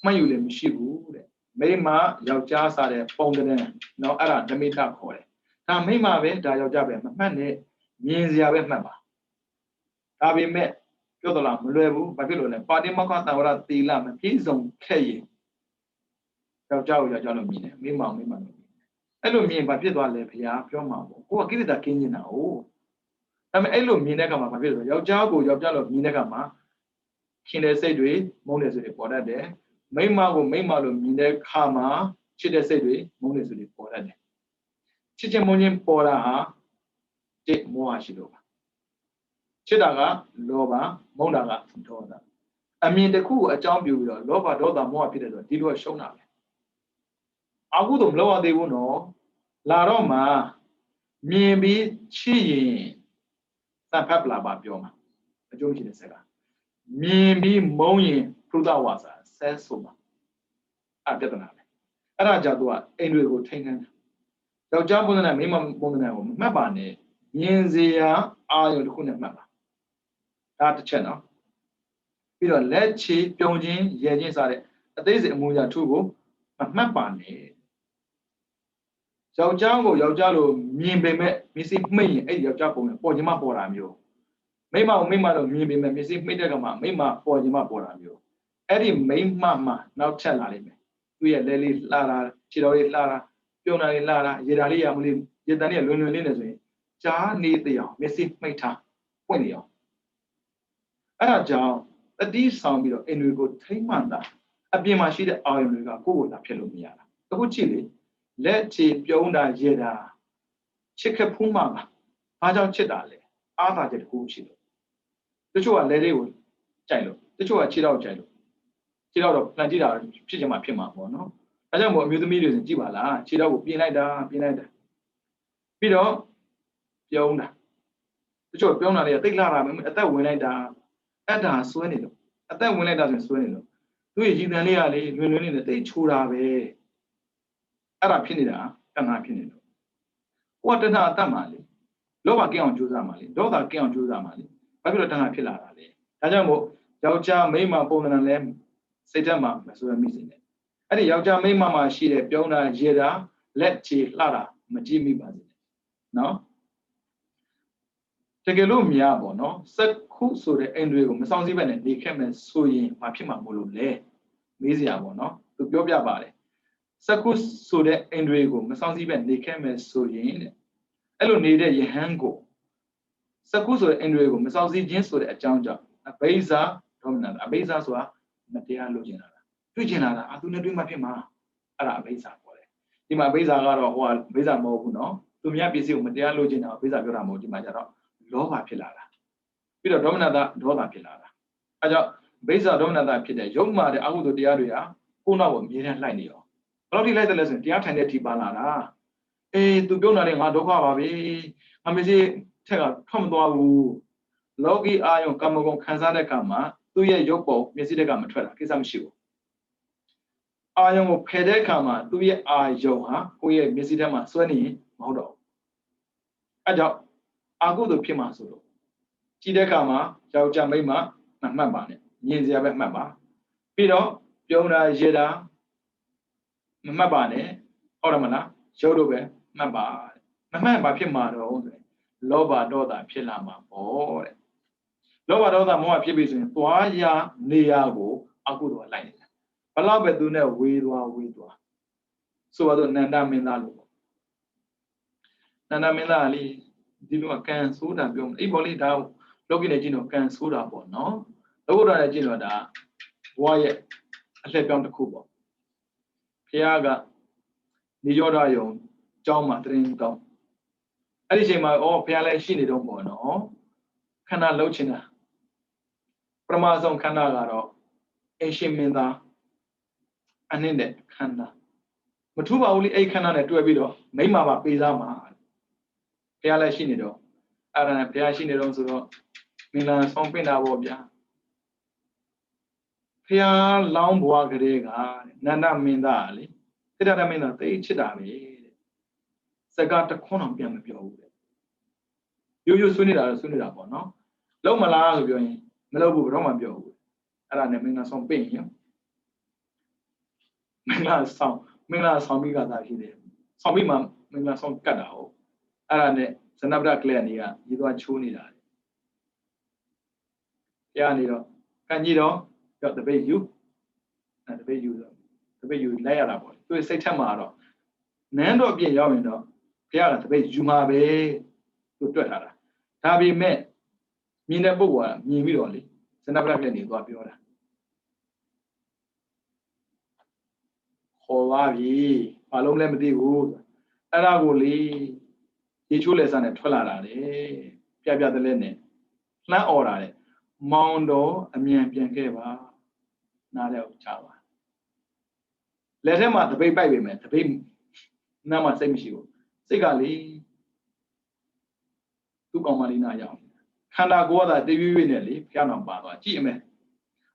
မှတ်ယူလည်းမရှိဘူးတဲ့မိမယောက်ျားစားတဲ့ပုံတရံနော်အဲ့ဒါနမိတ်ခေါ်တယ်ဒါမိမပဲဒါယောက်ျားပဲမမှတ်နဲ့မြင်စရာပဲမှတ်ပါဒါပေမဲ့ပြောတော့လားမလွယ်ဘူးဘာဖြစ်လို့လဲပါတိမောက္ခသံဝရသီလမပြည့်စုံခဲ့ရင်ယောက်ျားကိုယောက်ျားလို့မြင်တယ်မိမလို့မြင်တယ်အဲ့လိုမြင်ဘာဖြစ်သွားလဲဘုရားပြောမှာပေါ့ကိုကကိလေသာကင်းနေတာ哦ဒါပေမဲ့အဲ့လိုမြင်တဲ့အခါမှာဘာဖြစ်လဲယောက်ျားကိုယောက်ျားလို့မြင်တဲ့အခါမှာခင်တဲ့စိတ်တွေမုန်းတဲ့စိတ်တွေပေါ်တတ်တယ်မိမကိုမိမလို့မြင်တဲ့အခါမှာချစ်တဲ့စိတ်တွေမုန်းတဲ့စိတ်တွေပေါ်တတ်တယ်ချစ်ချင်းမုန်းချင်းပေါ်တာဟာတိမောဟရှိလို့ပါချစ်တာကလောဘမုန်းတာကဒေါသအမြင်တစ်ခုကိုအကြောင်းပြုပြီးတော့လောဘဒေါသမောဟဖြစ်တယ်ဆိုတော့ဒီလိုကရှုံးတာပဲအခုတော့မလောရသေးဘူးနော်လာတော့မှမြင်ပြီးချစ်ရင်သံဖက်ပလာပါပြောမှာအကျိုးရှိတဲ့စကားမြင်ပြီးမုန်းရင်ဖုဒ္ဓဝါစာဆဲဆိုမှာအပြဿနာပဲအဲ့ဒါကြောင့်သူကအိမ်တွေကိုထိန်းခန်းတယ်ယောက်ျားပုံစံနဲ့မိမပုံစံနဲ့ကိုမမှတ်ပါနဲ့မြင်စရာအာရုံတစ်ခုနဲ့မှတ်ပါဒါတစ်ချက်နော်ပြီးတော့လက်ချေပြုံချင်းရဲချင်းစတဲ့အသေးစိတ်အမူအရာထုကိုမမှတ်ပါနဲ့ယောက်ျားကိုယောက်ျားလိုမြင်ပေမဲ့မျက်စိမှိတ်ရင်အဲ့ဒီယောက်ျားပုံနဲ့ပေါ်ချင်မှပေါ်တာမျိုးမိမကိုမိမလို့မြင်ပေမဲ့မျက်စိမှိတ်တဲ့ကမှမိမပေါ်ချင်မှပေါ်တာမျိုးအဲ့ဒီမိမမှနောက်ထပ်လာလိမ့်မယ်သူ့ရဲ့လဲလေးလှတာခြေတော်လေးလှတာပြုံတာလေးလှတာရေတာလေးရမလေးရေတန်လေးလွင်လေးနဲ့ဆိုရင်ကြားနေတဲ့အောင်မျက်စိမှိတ်ထားပွင့်နေအောင်အဲ့ဒါကြောင့်တတိဆောင်ပြီးတော့အိမ်တွေကိုထိမ့်မှန်တာအပြင်မှာရှိတဲ့အာရုံတွေကကိုယ့်ကိုယ်လာဖြစ်လို့မရတာအခုကြည့်လေလက်ချေပြုံးတာရေတာချစ်ခဖူးမှပါဘာကြောင့်ချစ်တာလဲအားသာချက်တစ်ခုရှိလို့တချို့ကလဲလေးကိုကြိုက်လို့တချို့ကခြေတော့ကြိုက်လို့ခြေတော့လှန်ကြည့်တာဖြစ်ချင်မှဖြစ်မှာပေါ့နော်ဒါကြောင့်မို့အမျိုးသမီးတွေကြည့်ပါလားခြေတော့ကိုပြင်လိုက်တာပြီးတော့ပြုံးတာတချို့ပြုံးတာတွေကတိတ်လာတာအသက်ဝင်လိုက်တာအဲ့ဒါဆွဲနေလို့အသက်ဝင်လိုက်တာဆိုရင်ဆွဲနေလို့သူ့ရဲ့ရည်တန်လေးကလေလွင်လေးနဲ့တိတ်ချိုးတာပဲအဲ့ဒါဖြစ်နေတာတဏှာဖြစ်နေလို့ဟိုကတဏှာအတတ်မှာလေလောဘကင်းအောင်ကြိုးစားမှာလေဒေါသကင်းအောင်ကြိုးစားမှာလေဘာဖြစ်လို့တဏှာဖြစ်လာတာလဲဒါကြောင့်မို့ယောက်ျားမိန်းမပုံစံနဲ့စိတ်ထဲမှာမဆိုရမိစေနဲ့အဲ့ဒီယောက်ျားမိန်းမမှာရှိတဲ့ပြုံးတာရေတာလက်ချေလှတာမကြည့်မိပါစေနဲ့နော်တကယ်လို့မြားပေါ့နော်စက်ခုဆိုတဲ့အိမ်တွေကိုမဆောင်စည်းပဲနဲ့နေခဲ့မယ်ဆိုရင်မဖြစ်မှာမို့လို့လဲမေးစရာပေါ့နော်သူပြောပြပါတယ်စက်ခုဆိုတဲ့အိမ်တွေကိုမဆောင်စည်းပဲနေခဲ့မယ်ဆိုရင်တဲ့အဲ့လိုနေတဲ့ယဟန်ကိုစက်ခုဆိုတဲ့အိမ်တွေကိုမဆောင်စည်းခြင်းဆိုတဲ့အကြောင်းကြောင့်အဘိဇာဒေါမနတာအဘိဇာဆိုတာမတရားလို့ကျင်လာတာတွေ့ကျင်လာတာသူနဲ့တွေ့မှဖြစ်မှာအဲ့ဒါအဘိဇာခေါ်တယ်ဒီမှာအဘိဇာကတော့ဟိုကအဘိဇာမဟုတ်ဘူးနော်သူများပစ္စည်းကိုမတရားလို့ကျင်တာအဘိဇာပြောတာမဟုတ်ဒီမှာကျတော့လောဘဖြစ်လာတာပြီးတော့ဒေါမနတာဒေါသဖြစ်လာတာအဲကြောင့်ဘိဇာဒေါမနတာဖြစ်တဲ့ယုံမာတဲ့အကုသိုလ်တရားတွေဟာကိုယ်နောက်ကိုအမြဲတမ်းလိုက်နေရောဘယ်လောက်ထိလိုက်တယ်လဲဆိုရင်တရားထိုင်တဲ့ထိပါလာတာသူပြောနေတာလေငါဒုက္ခပါပဲငါမစည်းထက်ကထွက်မသွားဘူးလောကီအာယုံကာမဂုဏ်ခံစားတဲ့ကမှာသူ့ရဲ့ရုပ်ပုံမျက်စိတက်ကမထွက်တာကိစ္စမရှိဘူးအာယုံကိုဖယ်တဲ့အခါမှာသူ့ရဲ့အာယုံဟာကိုယ့်ရဲ့မျက်စိထဲမှာစွဲနေရင်မဟုတ်တော့ဘူးအဲကြောင့်အာကုသိုလ်ဖြစ်မှာဆိုလို့ကြည့်တဲ့အခါမှာယောက်ျားမိန်းမမှတ်ပါနဲ့မြင်စရာပဲမှတ်ပါပြီးတော့ပြုံးတာရေတာမမှတ်ပါနဲ့ဟုတ်တယ်မလားရုပ်တို့ပဲမှတ်ပါမမှတ်ပါဖြစ်မှာတော့ဆိုရင်လောဘဒေါသဖြစ်လာမှာပေါ့တဲ့လောဘဒေါသမောဟဖြစ်ပြီဆိုရင်သွားရနေရကိုအကုသိုလ်လိုက်နေတာဘလောက်ပဲသူနဲ့ဝေးသွားဆိုတော့နန္ဒမင်းသားလို့နန္ဒမင်းသားလေးဒီလိုကံဆိုးတာပြောအဲ့ပေါ်လေးဒါလောကီနဲ့ကျင့်တော့ကံဆိုးတာပေါ့နော်လောကုတ္တရာနဲ့ကျင့်တော့ဒါဘဝရဲ့အလှည့်ပြောင်းတစ်ခုပေါ့ဘုရားကနေရောဓယုံကျောင်းမှာတရင်ကောင်းအဲ့ဒီချိန်မှာဘုရားလည်းရှိနေတော့ပေါ့နော်ခန္ဓာလှုပ်ချင်တာပရမဆုံးခန္ဓာကတော့အရှင်မင်းသားအနည်းနဲ့ခန္ဓာမထူးပါဘူးလေအဲ့ခန္ဓာနဲ့တွဲပြီးတော့မိမပါပေးစားမှာဘုရားလည်းရှိနေတော့အဲ့ဒါနဲ့ဘုရားရှိနေတော့ဆိုတော့မင်္ဂလာဆောင်ပင့်တာပေါ့ဗျာဘုရားလောင်းဘွားကလေးကနန္ဒမင်းသားလေတိရဒမင်းသားသိချစ်တာပဲတဲ့စကားတခွန်းအောင်ပြန်မပြောဘူးတဲ့ရိုးရိုးဆွေးနေတာတော့ဆွေးနေတာပေါ့နော်လုံးမလားဆိုပြောရင်မလုပ်ဘူးတော့မှပြောဘူး ara ne mingla song pin yo mingla song mi ga ta phi de song mi ma mingla song kat da ho ara ne sanabra clear ni ga yi twa chiu ni da ya ni do kan ji do yo the bait you the bait you the bait you လဲရတာပေါ့သူစိတ်ထက်မှာတော့နန်းတော့ပြည့်ရောက်ရင်တော့ဘုရားကတပည့်ယူမှာပဲသူတွက်ထားတာဒါပေမဲ့မြင်တဲ့ပုဂ္ဂိုလ်ကမြင်ပြီးတော့လေစနပရလက်နေသွားပြောတာခေါ်ပါပြီဘာလုံးလဲမသိဘူးအဲ့ဒါကိုလေရေချိုးလက်စားနဲ့ထွက်လာတာလေပြပြတဲ့လက်နဲ့လှမ်းអော်တာလေမောင်တော်အမြန်ပြန်ခဲ့ပါနားလည်းချပါလက်ထဲမှာတပိတ်ပိုက်ပေမဲ့တပိတ်နားမှာစိတ်မရှိဘူးစိတ်ကလေသူ့ကောင်မလေးနာရောက်ခန္ဓာကိုယ်ကတရွေ့ရွေ့နဲ့လေဖျောင်းအောင်ပါသွားကြည့်အမေ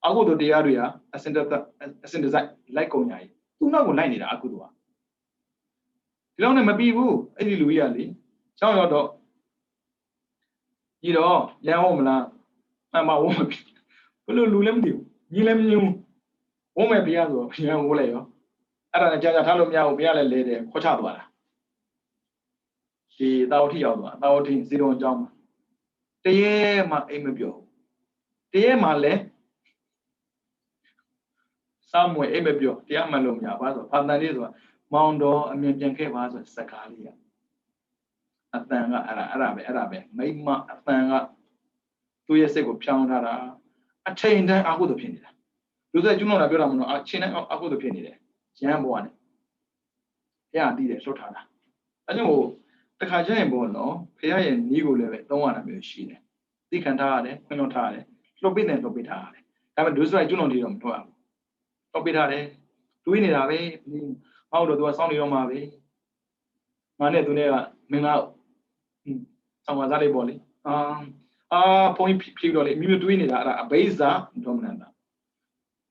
အခုတို့တရားတွေကအစင်တစိုက်လိုက်ကုန်ညာကြီးသူ့နောက်ကိုလိုက်နေတာအခုတို့ကဒီလောက်နဲ့မပြီးဘူးအဲ့ဒီလူကြီးကလေချောင်းရောက်တော့ကြီးတော့ရန်ဟုတ်မလားအမဝုန်းမပြီဘလို့လူလည်းမသိဘူးညီလည်းမညီဘူးဝုန်းမဲ့ဘုရားဆိုတော့ဘုရားဝိုးလိုက်ရောအဲ့ဒါနဲ့ကြာထားလို့မရဘူးဘုရားလည်းလဲတယ်ခေါ်ချသွားတာဒီတာဝတိရောက်သွားတာဝတိဇီရုံအကြောင်းမှာတရေမှအိမ်မပြောတရေမှလည်းစာမွေအိမ်မပြောတရားမှန်လို့မရပါဆိုဖာတန်လေးဆိုတာမောင်တော်အမြင်ပြန်ခဲ့ပါဆိုစကားလေးကအတန်ကအဲ့ဒါပဲမိမအတန်ကသူ့ရဲ့စိတ်ကိုဖြောင်းထားတာအထိန်တန်းအကုသို့ဖြစ်နေတာလူသက်ကျွန်းတော်လာပြောတာမလို့အချိန်တိုင်းအကုသို့ဖြစ်နေတယ်ရဟန်းဘောကနေဘုရားတည်တယ်လွတ်ထားတာအဲကြောင့်တခါကျရင်ပေါ့နော်ဘုရားရဲ့နီးကိုလည်းပဲသုံးရတာမျိုးရှိတယ်သိခံထားရတယ်ခွင့်လွှတ်ထားရတယ်လွတ်ပိတယ်လွတ်ပိထားရတယ်ဒါပေမဲ့ဒုစရိုက်ကျွန်းတော်တွေတော့မထွက်ဘူးလွတ်ပိထားတယ်တွေးနေတာပဲဟောက်တော့သူကစောင်းနေတော့မှာပဲငါနဲ့သူနဲ့ကမင်းလားဆောင်းပါစားလေးပေါ့လေဘုန်းကြီးဖြီးတော့လေမိမိတွေးနေတာအဲ့ဒါအဘိဇာဒေါမနတာ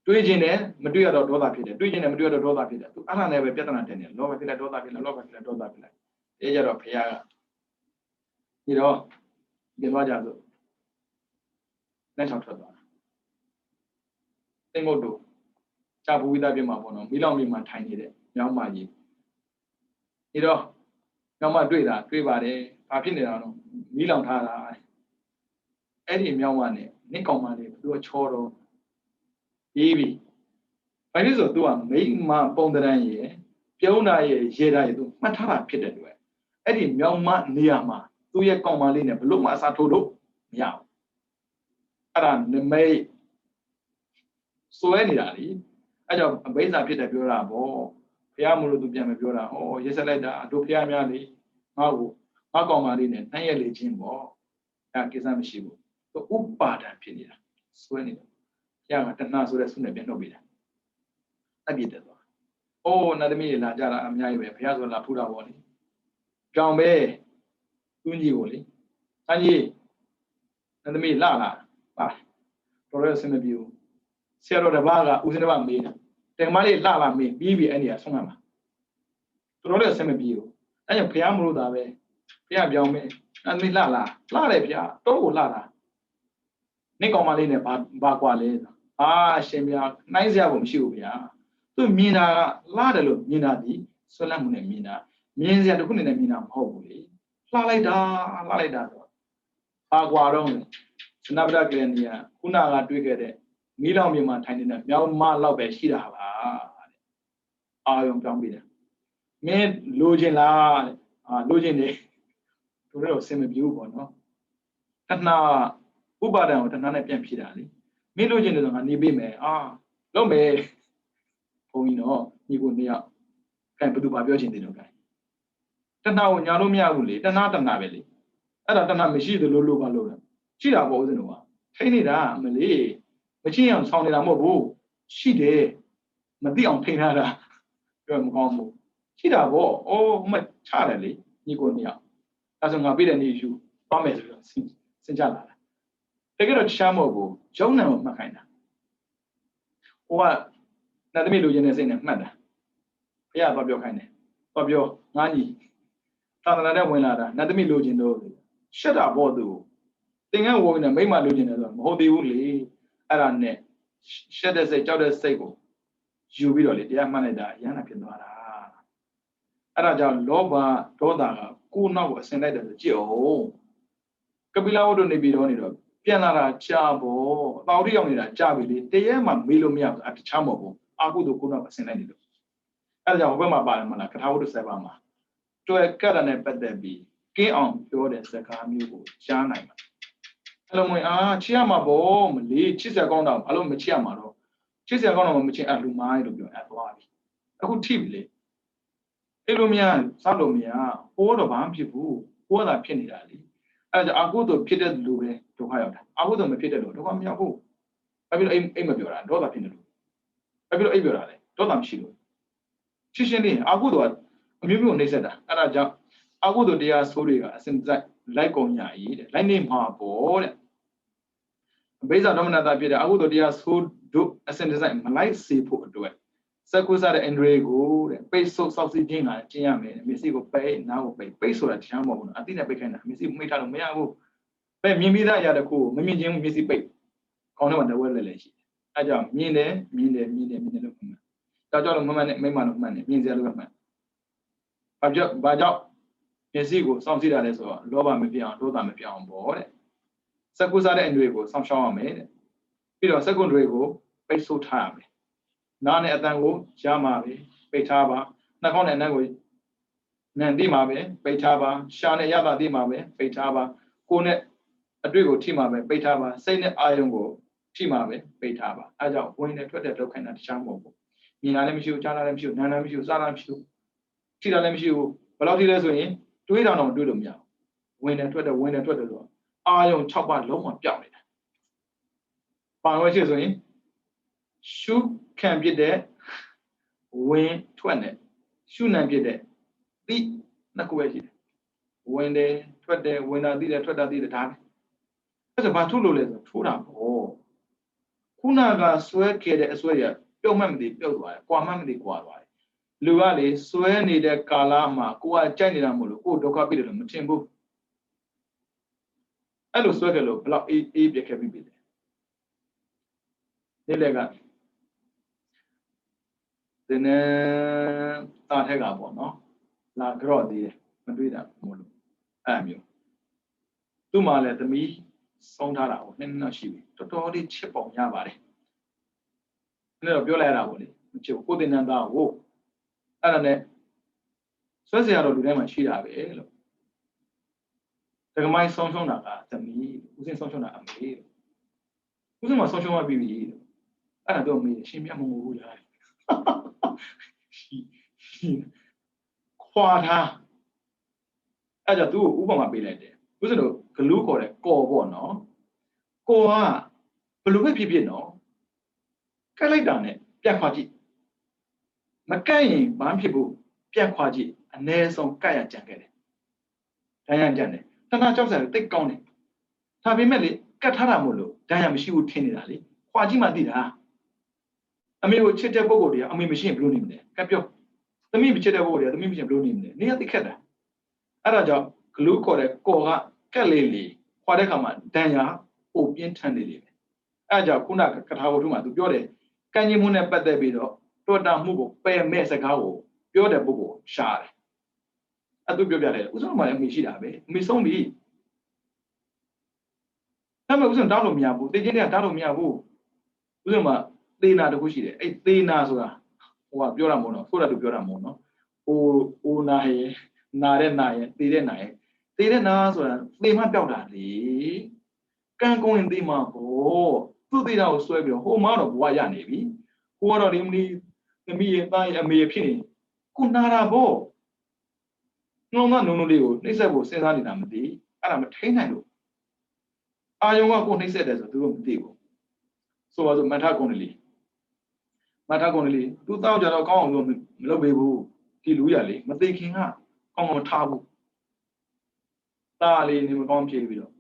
တွေးခြင်းနဲ့မတွေးရတော့ဒေါသဖြစ်တယ်တွေးခြင်းနဲ့မတွေးရတော့ဒေါသဖြစ်တယ်သူအဲ့ဒါနဲ့ပဲပြဿနာတက်နေတယ်လောဘဖြစ်လိုက်ဒေါသဖြစ်လိုက်လောဘဖြစ်လိုက်ဒေါသဖြစ်လိုက်အဲကြတော့ဘုရားကဒီတော့ဒီမှာကြဆိုလက်ချောင်းထွက်သွားတာသိမုတ်တို့ကြာဘူးဝိသပြမှာပေါ့နော်မိလောင်မြေမှာထိုင်နေတဲ့မြောင်းမကြီးဒီတော့မြောင်းမတွေ့ပါတယ်ဘာဖြစ်နေတာတော့မိလောင်ထားတာအဲ့ဒီမြောင်းမနဲ့နစ်ကောင်မလေးသူကချောတော့ပြီးပြီဘာဖြစ်ဆိုသူကမိမပုံတရန်ရဲ့ပြုံးတာရဲ့ရေတာရဲ့သူမှတ်ထားတာဖြစ်တဲ့အတွက်အဲ့ဒီမြောင်းမနေရာမှာသူ့ရဲ့ကောင်မလေးနဲ့ဘလို့မှအစားထိုးလို့မရဘူးအဲ့ဒါနမိတ်စွဲနေတာလေအဲ့ကြောင့်အဘိဇာဖြစ်တယ်ပြောတာပေါ့ဘုရားမလို့သူပြန်မပြောတာဟောရေးဆက်လိုက်တာတို့ဘုရားများလေငါကောင်မလေးနဲ့နှံ့ရက်လေချင်းပေါ့အဲ့ကိစ္စမရှိဘူးသူဥပါဒံဖြစ်နေတာစွဲနေတာဘုရားကတဏှာဆိုတဲ့ဆုနဲ့ပြန်ထုတ်ပေးတာအပြည့်တက်သွားအိုးနတ်သမီးတွေလာကြတာအများကြီးပဲဘုရားဆိုလာဖူးတာပေါ့လေကြောင်ပဲသူကြီးကိုလေအကြီးနတ်သမီးလာပါတော်တော်ဆင်းမပြေဘူးဆရာတော်တစ်ပါးကဦးစင်းတစ်ပါးမေးတယ်တကမလေးလာမေးပြီးပြီအဲ့ဒီကဆုံးမှာတော်တော်ဆင်းမပြေဘူးအဲ့ကြောင့်ဘုရားမလို့တာပဲဘုရားပြောင်းမယ်နတ်သမီးလာတယ်ဘုရားတော့ကိုလာတာနေကောင်မလေးနဲ့ဘာကွာလဲရှင်ဗျာနိုင်စရာကိုမရှိဘူးဗျာသူမြင်တာကလာတယ်လို့မြင်တာဒီဆွလတ်မှုနဲ့မြင်တာမြင်စရာတစ်ခုနဲ့မြင်တာမဟုတ်ဘူးလေလှလိုက်တာဆိုဘာကွာတော့စနဗဒကရဏီယခုနကတွေ့ခဲ့တဲ့မီးလောင်မြေမှာထိုင်နေတဲ့မြောင်းမလောက်ပဲရှိတာပါတဲ့အာယုံပြောင်းပြီးတယ်မင်းလိုချင်လားတဲ့လိုချင်တယ်တို့တော့ဆင်မပြေဘူးပေါ့နော်တဏှာဥပါဒံကိုတဏှာနဲ့ပြန်ဖြေတာလေမင်းလိုချင်တယ်ဆိုငါနေပေးမယ်လုံးမယ်ဘုန်းကြီးတော့ညီကိုနှစ်ယောက်ခိုင်ဘယ်သူပါပြောချင်တယ်တော့ခိုင်တဏှာကိုညာလို့မရဘူးလေတဏှာပဲလေအဲ့ဒါတဏှာမရှိသလိုလိုပါလို့လားရှိတာပေါ့ဦးဇင်းတို့ကထိနေတာမလေးမချင်းအောင်ဆောင်းနေတာမဟုတ်ဘူးရှိတယ်မသိအောင်ထိန်ထားတာပြောမကောင်းဘူးရှိတာပေါ့မချတယ်လေညီကိုနှစ်ယောက်အဲဆိုငါပြည့်တဲ့နေယူသွားမယ်ဆိုတော့စဉ်းကြလာတာတကယ်တော့ချမ်းမို့ကိုဂျုံနံကိုမှတ်ခိုင်းတာဟိုကနတ်သမီးလူချင်းတဲ့စိတ်နဲ့မှတ်တာဘုရားဘာပြောခိုင်းတယ်ဘာပြောငါညီသာသနာနဲ့ဝင်လာတာနတ်သမီးလူချင်းတော့ရှက်တာပေါ့သူသင်္ကန်းဝင်နေမိမလူချင်းတယ်ဆိုတော့မဟုတ်သေးဘူးလေအဲ့ဒါနဲ့ ရှက်တဲ့စိတ်ကြောက်တဲ့စိတ်ကိုယူပြီးတော့လေတရားမှတ်လိုက်တာရဟန္တာဖြစ်သွားတာအဲ့ဒါကြောင့်လောဘဒေါသကကိုယ်နောက်ကိုအစင်လိုက်တယ်ဆိုကြည့်အောင်ကပိလဝတ္တနေပြီးတော့နေတော့ပြန်လာတာကြာပေါ့အတော်တိရောက်နေတာကြာပြီလေတရားမှမေးလို့မရဘူးအတခြားမဟုတ်ဘူးအာဟုတို့ကိုယ်နောက်အစင်လိုက်နေလို့အဲ့ဒါကြောင့်ဟိုဘက်မှာပါတယ်မလားကထာဝတ္တ7ပါးမှာတွဲကတ်ရနဲ့ပတ်သက်ပြီးကင်းအောင်ပြောတဲ့စကားမျိုးကိုကြားနိုင်မှာအဲ့လိုမျိုးချစ်ရမှာပေါ့မလေးချစ်စရာကောင်းတာဘာလို့မချစ်ရမှာတော့ချစ်စရာကောင်းတော့မချစ်လူမိုင်းလို့ပြောအဲ့သွားပြီအခုထိပြီလေအဲ့လိုများစောက်လို့မရဟိုတော့ဘာမှဖြစ်ဘူးဟိုကသာဖြစ်နေတာလေအဲ့ဒါကြောင့်အာဟုတို့ဖြစ်တဲ့လူပဲဒုက္ခရောက်တာအာဟုတို့မဖြစ်တဲ့လူဒုက္ခမရောက်ဘူးအဲ့ပြီးတော့အိမ်မပြောတာဒေါသဖြစ်နေလို့အဲ့ပြီးတော့အိမ်ပြောတာလေဒေါသမရှိလို့ရှင်းရှင်းလေးအာဟုတို့ကအမျိုးမျိုးနှိမ့်ဆက်တာအဲ့ဒါကြောင့်အာဟုတို့တရားဆိုးတွေကအစင်စိုက်လိုက်ကုန်ညာကြီးတဲ့လိုက်နေမှာပေါ့တဲ့ဘိဇာဓမ္မနာတာဖြစ်တဲ့အာဟုတို့တရားဆိုးတို့အစင်စိုက်မလိုက်စေဖို့အတွက်စကုစားတဲ့အင်ဒရေကိုတဲ့ပိတ်ဆို့စောက်စီးခြင်းကကျင်းရမယ်မျက်စိကိုပိတ်နားကိုပိတ်ဆိုတာတရားမဟုတ်ဘူးအတိနဲ့ပိတ်ခိုင်းတာမျက်စိမိတ်ထားလို့မရဘူးပဲမြင်ပြီးသားအရာတစ်ခုမမြင်ချင်းမျက်စိပိတ်ခေါင်းထဲမှာတဝဲလဲလဲရှိတယ်အဲကြောင့်မြင်တယ်လို့မှန်ဒါကြောင့်လို့မမှန်နဲ့မိမလို့မှန်တယ်မြင်စရာလို့မှန်ဘာကြောင့်မျက်စိကိုစောင့်ကြည့်တာလဲဆိုတော့လောဘမပြအောင်ဒေါသမပြအောင်ပေါ့တဲ့စကုစားတဲ့အင်ဒရေကိုစောင့်ရှောက်ရမယ်တဲ့ပြီးတော့စကုတွေကိုပိတ်ဆို့ထားရမယ်နားနဲ့အတန်ကိုရမှာပဲပိတ်ထားပါနှာခေါင်းနဲ့အနံ့ကိုနံသိမှာပဲပိတ်ထားပါရှာနဲ့ရတာသိမှာပဲပိတ်ထားပါကိုယ်နဲ့အတွေ့ကိုထိမှာပဲပိတ်ထားပါစိတ်နဲ့အာယုံကိုထိမှာပဲပိတ်ထားပါအဲကြောင့်ဝင်နဲ့ထွက်တဲ့ဒုက္ခနဲ့တခြားမဟုတ်ဘူးမြင်တာလည်းမရှိဘူးကြားတာလည်းမရှိဘူးနားတာလည်းမရှိဘူးစားတာလည်းမရှိဘူးထိတာလည်းမရှိဘူးဘယ်လောက်ထိလဲဆိုရင်တွေးတာတော့တွေးလို့မရဘူးဝင်နဲ့ထွက်တယ်ဆိုတော့အာယုံ6ပါးလုံးဝပြောင်းနေတာပါဝင်ရှိဆိုရင်ရှုခံပြတဲ့ဝင်ထွက်နဲ့ရှုနံပြတဲ့သိနှစ်ခုပဲရှိတယ်ဝင်တယ်ထွက်တယ်ဝင်တာသိတယ်ထွက်တာသိတယ်ဒါပဲအဲ့ဒါဘာထုတ်လို့လဲဆိုထိုးတာပေါ့ခုနကဆွဲခဲ့တဲ့အဆွဲရပြုတ်မှတ်မသိပြုတ်သွားတယ်ကွာမှတ်မသိကွာသွားတယ်လူကလေဆွဲနေတဲ့ကာလမှာကိုကကြိုက်နေတာမဟုတ်လို့ကိုဒုက္ခပြတယ်လို့မထင်ဘူးအဲ့လိုဆွဲကြလို့ဘယ်လောက်အေးပြက်ခဲ့ပြီလဲဒီလေကဒီနေ့တာထက်ကပေါ့နော်လာကြော့သေးတယ်မတွေးတာမလို့အဲ့မျိုးသူ့မှာလည်းသမီးဆုံးထားတာကိုနှစ်နှစ်ရှိပြီတော်တော်လေးချစ်ပုံရပါတယ်အဲ့တော့ပြောလိုက်ရတာပေါ့လေမချစ်ဘူးကိုတင်နန်းသားကိုအဲ့ဒါနဲ့ဆွဲစရာတော့လူတိုင်းမှာရှိတာပဲလို့တက္ကမိုင်းဆုံးရှုံးတာကသမီးဦးစင်းဆုံးရှုံးတာအမေလို့ဦးစင်းမှာဆုံးရှုံးမှပြီလို့အဲ့ဒါတော့မေးရှင်မြတ်မမို့ဘူးလားခွာထားအဲ့ကြောင့်သူ့ကိုဥပမာပေးလိုက်တယ်ဦးစင်းတို့ဂလူးခေါ်တဲ့ကော်ပေါ့နော်ကော်ကဘလို့ပဲဖြစ်ဖြစ်နော်ကက်လိုက်တာနဲ့ပြတ်ခွာကြည့်မကက်ရင်ဘာဖြစ်ဘူးပြတ်ခွာကြည့်အ ਨੇ ဆုံးကက်ရကြံခဲ့တယ်ဒဏ်ရာကြံတယ်တဏှာကြောက်စရာတိတ်ကောင်းတယ်ဒါပေမဲ့လေကတ်ထားတာမို့လို့ဒဏ်ရာမရှိဘူးထင်နေတာလေခွာကြည့်မှသိတာအမေကိုချစ်တဲ့ပုံကိုယ်တွေကအမေမရှိရင်ဘယ်လိုနေမလဲကတ်ပြောသမီးမချစ်တဲ့ပုံကိုယ်တွေသမီးမရှိရင်ဘယ်လိုနေမလဲနေရသိခက်တာအဲ့ဒါကြောင့်ဂလူးခေါ်တဲ့ကော်ကကက်လေးလေးခွာတဲ့ခါမှာဒဏ်ရာပိုပြင်းထန်နေတယ်အဲ့ဒါကြောင့်ခုနကထာဝတ္ထုမှာသူပြောတယ်ကံကြီးမှုနဲ့ပတ်သက်ပြီးတော့တော်တာမှုကိုပယ်မဲ့စကားကိုပြောတဲ့ပုဂ္ဂိုလ်ရှားတယ်အဲ့သူပြောပြတယ်ဥဆုံးမှလည်းအမေရှိတာပဲအမေဆုံးပြီဒါပေမဲ့ဥဆုံးတောင်းလို့မရဘူးတေချင်းတွေကတောင်းလို့မရဘူးဥဆုံးမှသေနာတခုရှိတယ်အဲ့သေနာဆိုတာဟိုကပြောတာမဟုတ်တော့ဆိုတာသူပြောတာမဟုတ်နော်အိုနာရဲ့နာတဲ့နာရဲ့သေတဲ့နာရဲ့သေတဲ့နာဆိုတာသေမှပြောက်တာလေကံကုန်းရင်သေမှာပေါ့သူ့သေတာကိုဆွဲပြီးတော့ဟိုမှတော့ဘဝရနေပြီဟိုကတော့ဒီမလီသမီးရဲ့သားရဲ့အမေရဲ့ဖြစ်နေခုနာတာပေါ့နှလုံးသားနုံနုံလေးကိုနှိမ့်ဆက်ဖို့စဉ်းစားနေတာမသိအဲ့ဒါမထိနိုင်လို့အာယုံကကိုနှိမ့်ဆက်တယ်ဆိုသူတို့မသိဘူးဆိုပါစို့မထကုံလေးသူတောက်ကြတော့ကောင်းအောင်လို့မလုပ်ပေးဘူးဒီလူရလေမသိခင်ကကောင်းအောင်ထားဘူးတားလေးနေမကောင်းဖြစ်ပြီးတော့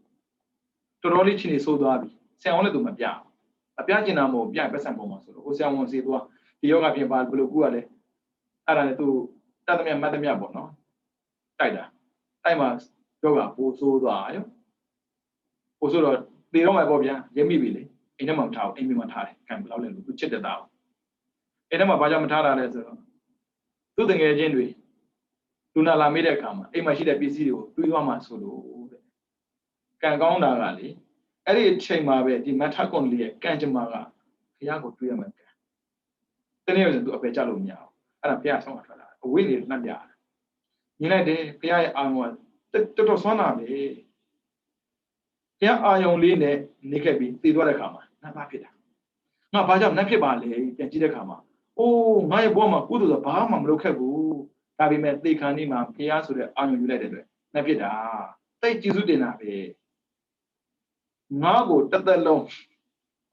တော်တော်လေးချင်းနေဆိုးသွားပြီဆံအောင်လည်းသူမပြအပြကျင်တာမဟုတ်ပြပတ်စံပုံမှာဆိုတော့ဟိုဆံဝန်စီသွားဒီယောဂပြင်ပါဘယ်လိုကူရလဲအဲ့ဒါနဲ့သူတတ်သမျှမတ်သမျှပေါ့နော်တိုက်တာတိုက်မှာယောဂပိုးဆိုးသွားရောပိုးဆိုးတော့သေတော့မှပေါ့ဗျာရမိပြီလေ အိမ်ထဲမှာမထားဘူးအိမ်ပြင်မှာထားတယ်ကံဘယ်လောက်လဲလို့သူချစ်တဲ့သားအိမ်ထဲမှာဘာကြောင့်မထားတာလဲဆိုတော့သူ့တငယ်ချင်းတွေလူနာလာမိတဲ့အခါမှာအိမ်မှာရှိတဲ့ပစ္စည်းတွေကိုတွေးသွားမှဆိုလို့တဲ့ကံကောင်းတာကလေအဲ့ဒီအချိန်မှာပဲဒီမထကွန်လေးရဲ့ကံကြမ္မာကဘုရားကိုတွေးရမှာကံတနေ့ဆိုသူအပေကြလို့မရအောင်အဲ့ဒါဘုရားဆုံးမထွက်လာအဝိနေလှမ်းပြတာမြင်လိုက်တယ်ဘုရားရဲ့အာရုံကတော်တော်ဆွမ်းတာပဲဘုရားအာရုံလေးနဲ့နေခဲ့ပြီးသိသွားတဲ့အခါမှာနတ်သားဖြစ်တာငါဘာကြောင့်နတ်ဖြစ်ပါလဲပြန်ကြည့်တဲ့အခါမှာအိုးငါရဲ့ဘဝမှာကုသိုလ်ဆိုဘာမှမလုပ်ခဲ့ဘူးဒါပေမဲ့သေခါနေ့မှာဘုရားဆိုတဲ့အာရုံယူလိုက်တဲ့အတွက်နတ်ဖြစ်တာတိတ်ကျေးဇူးတင်တာပဲငါ့ကိုတသက်လုံး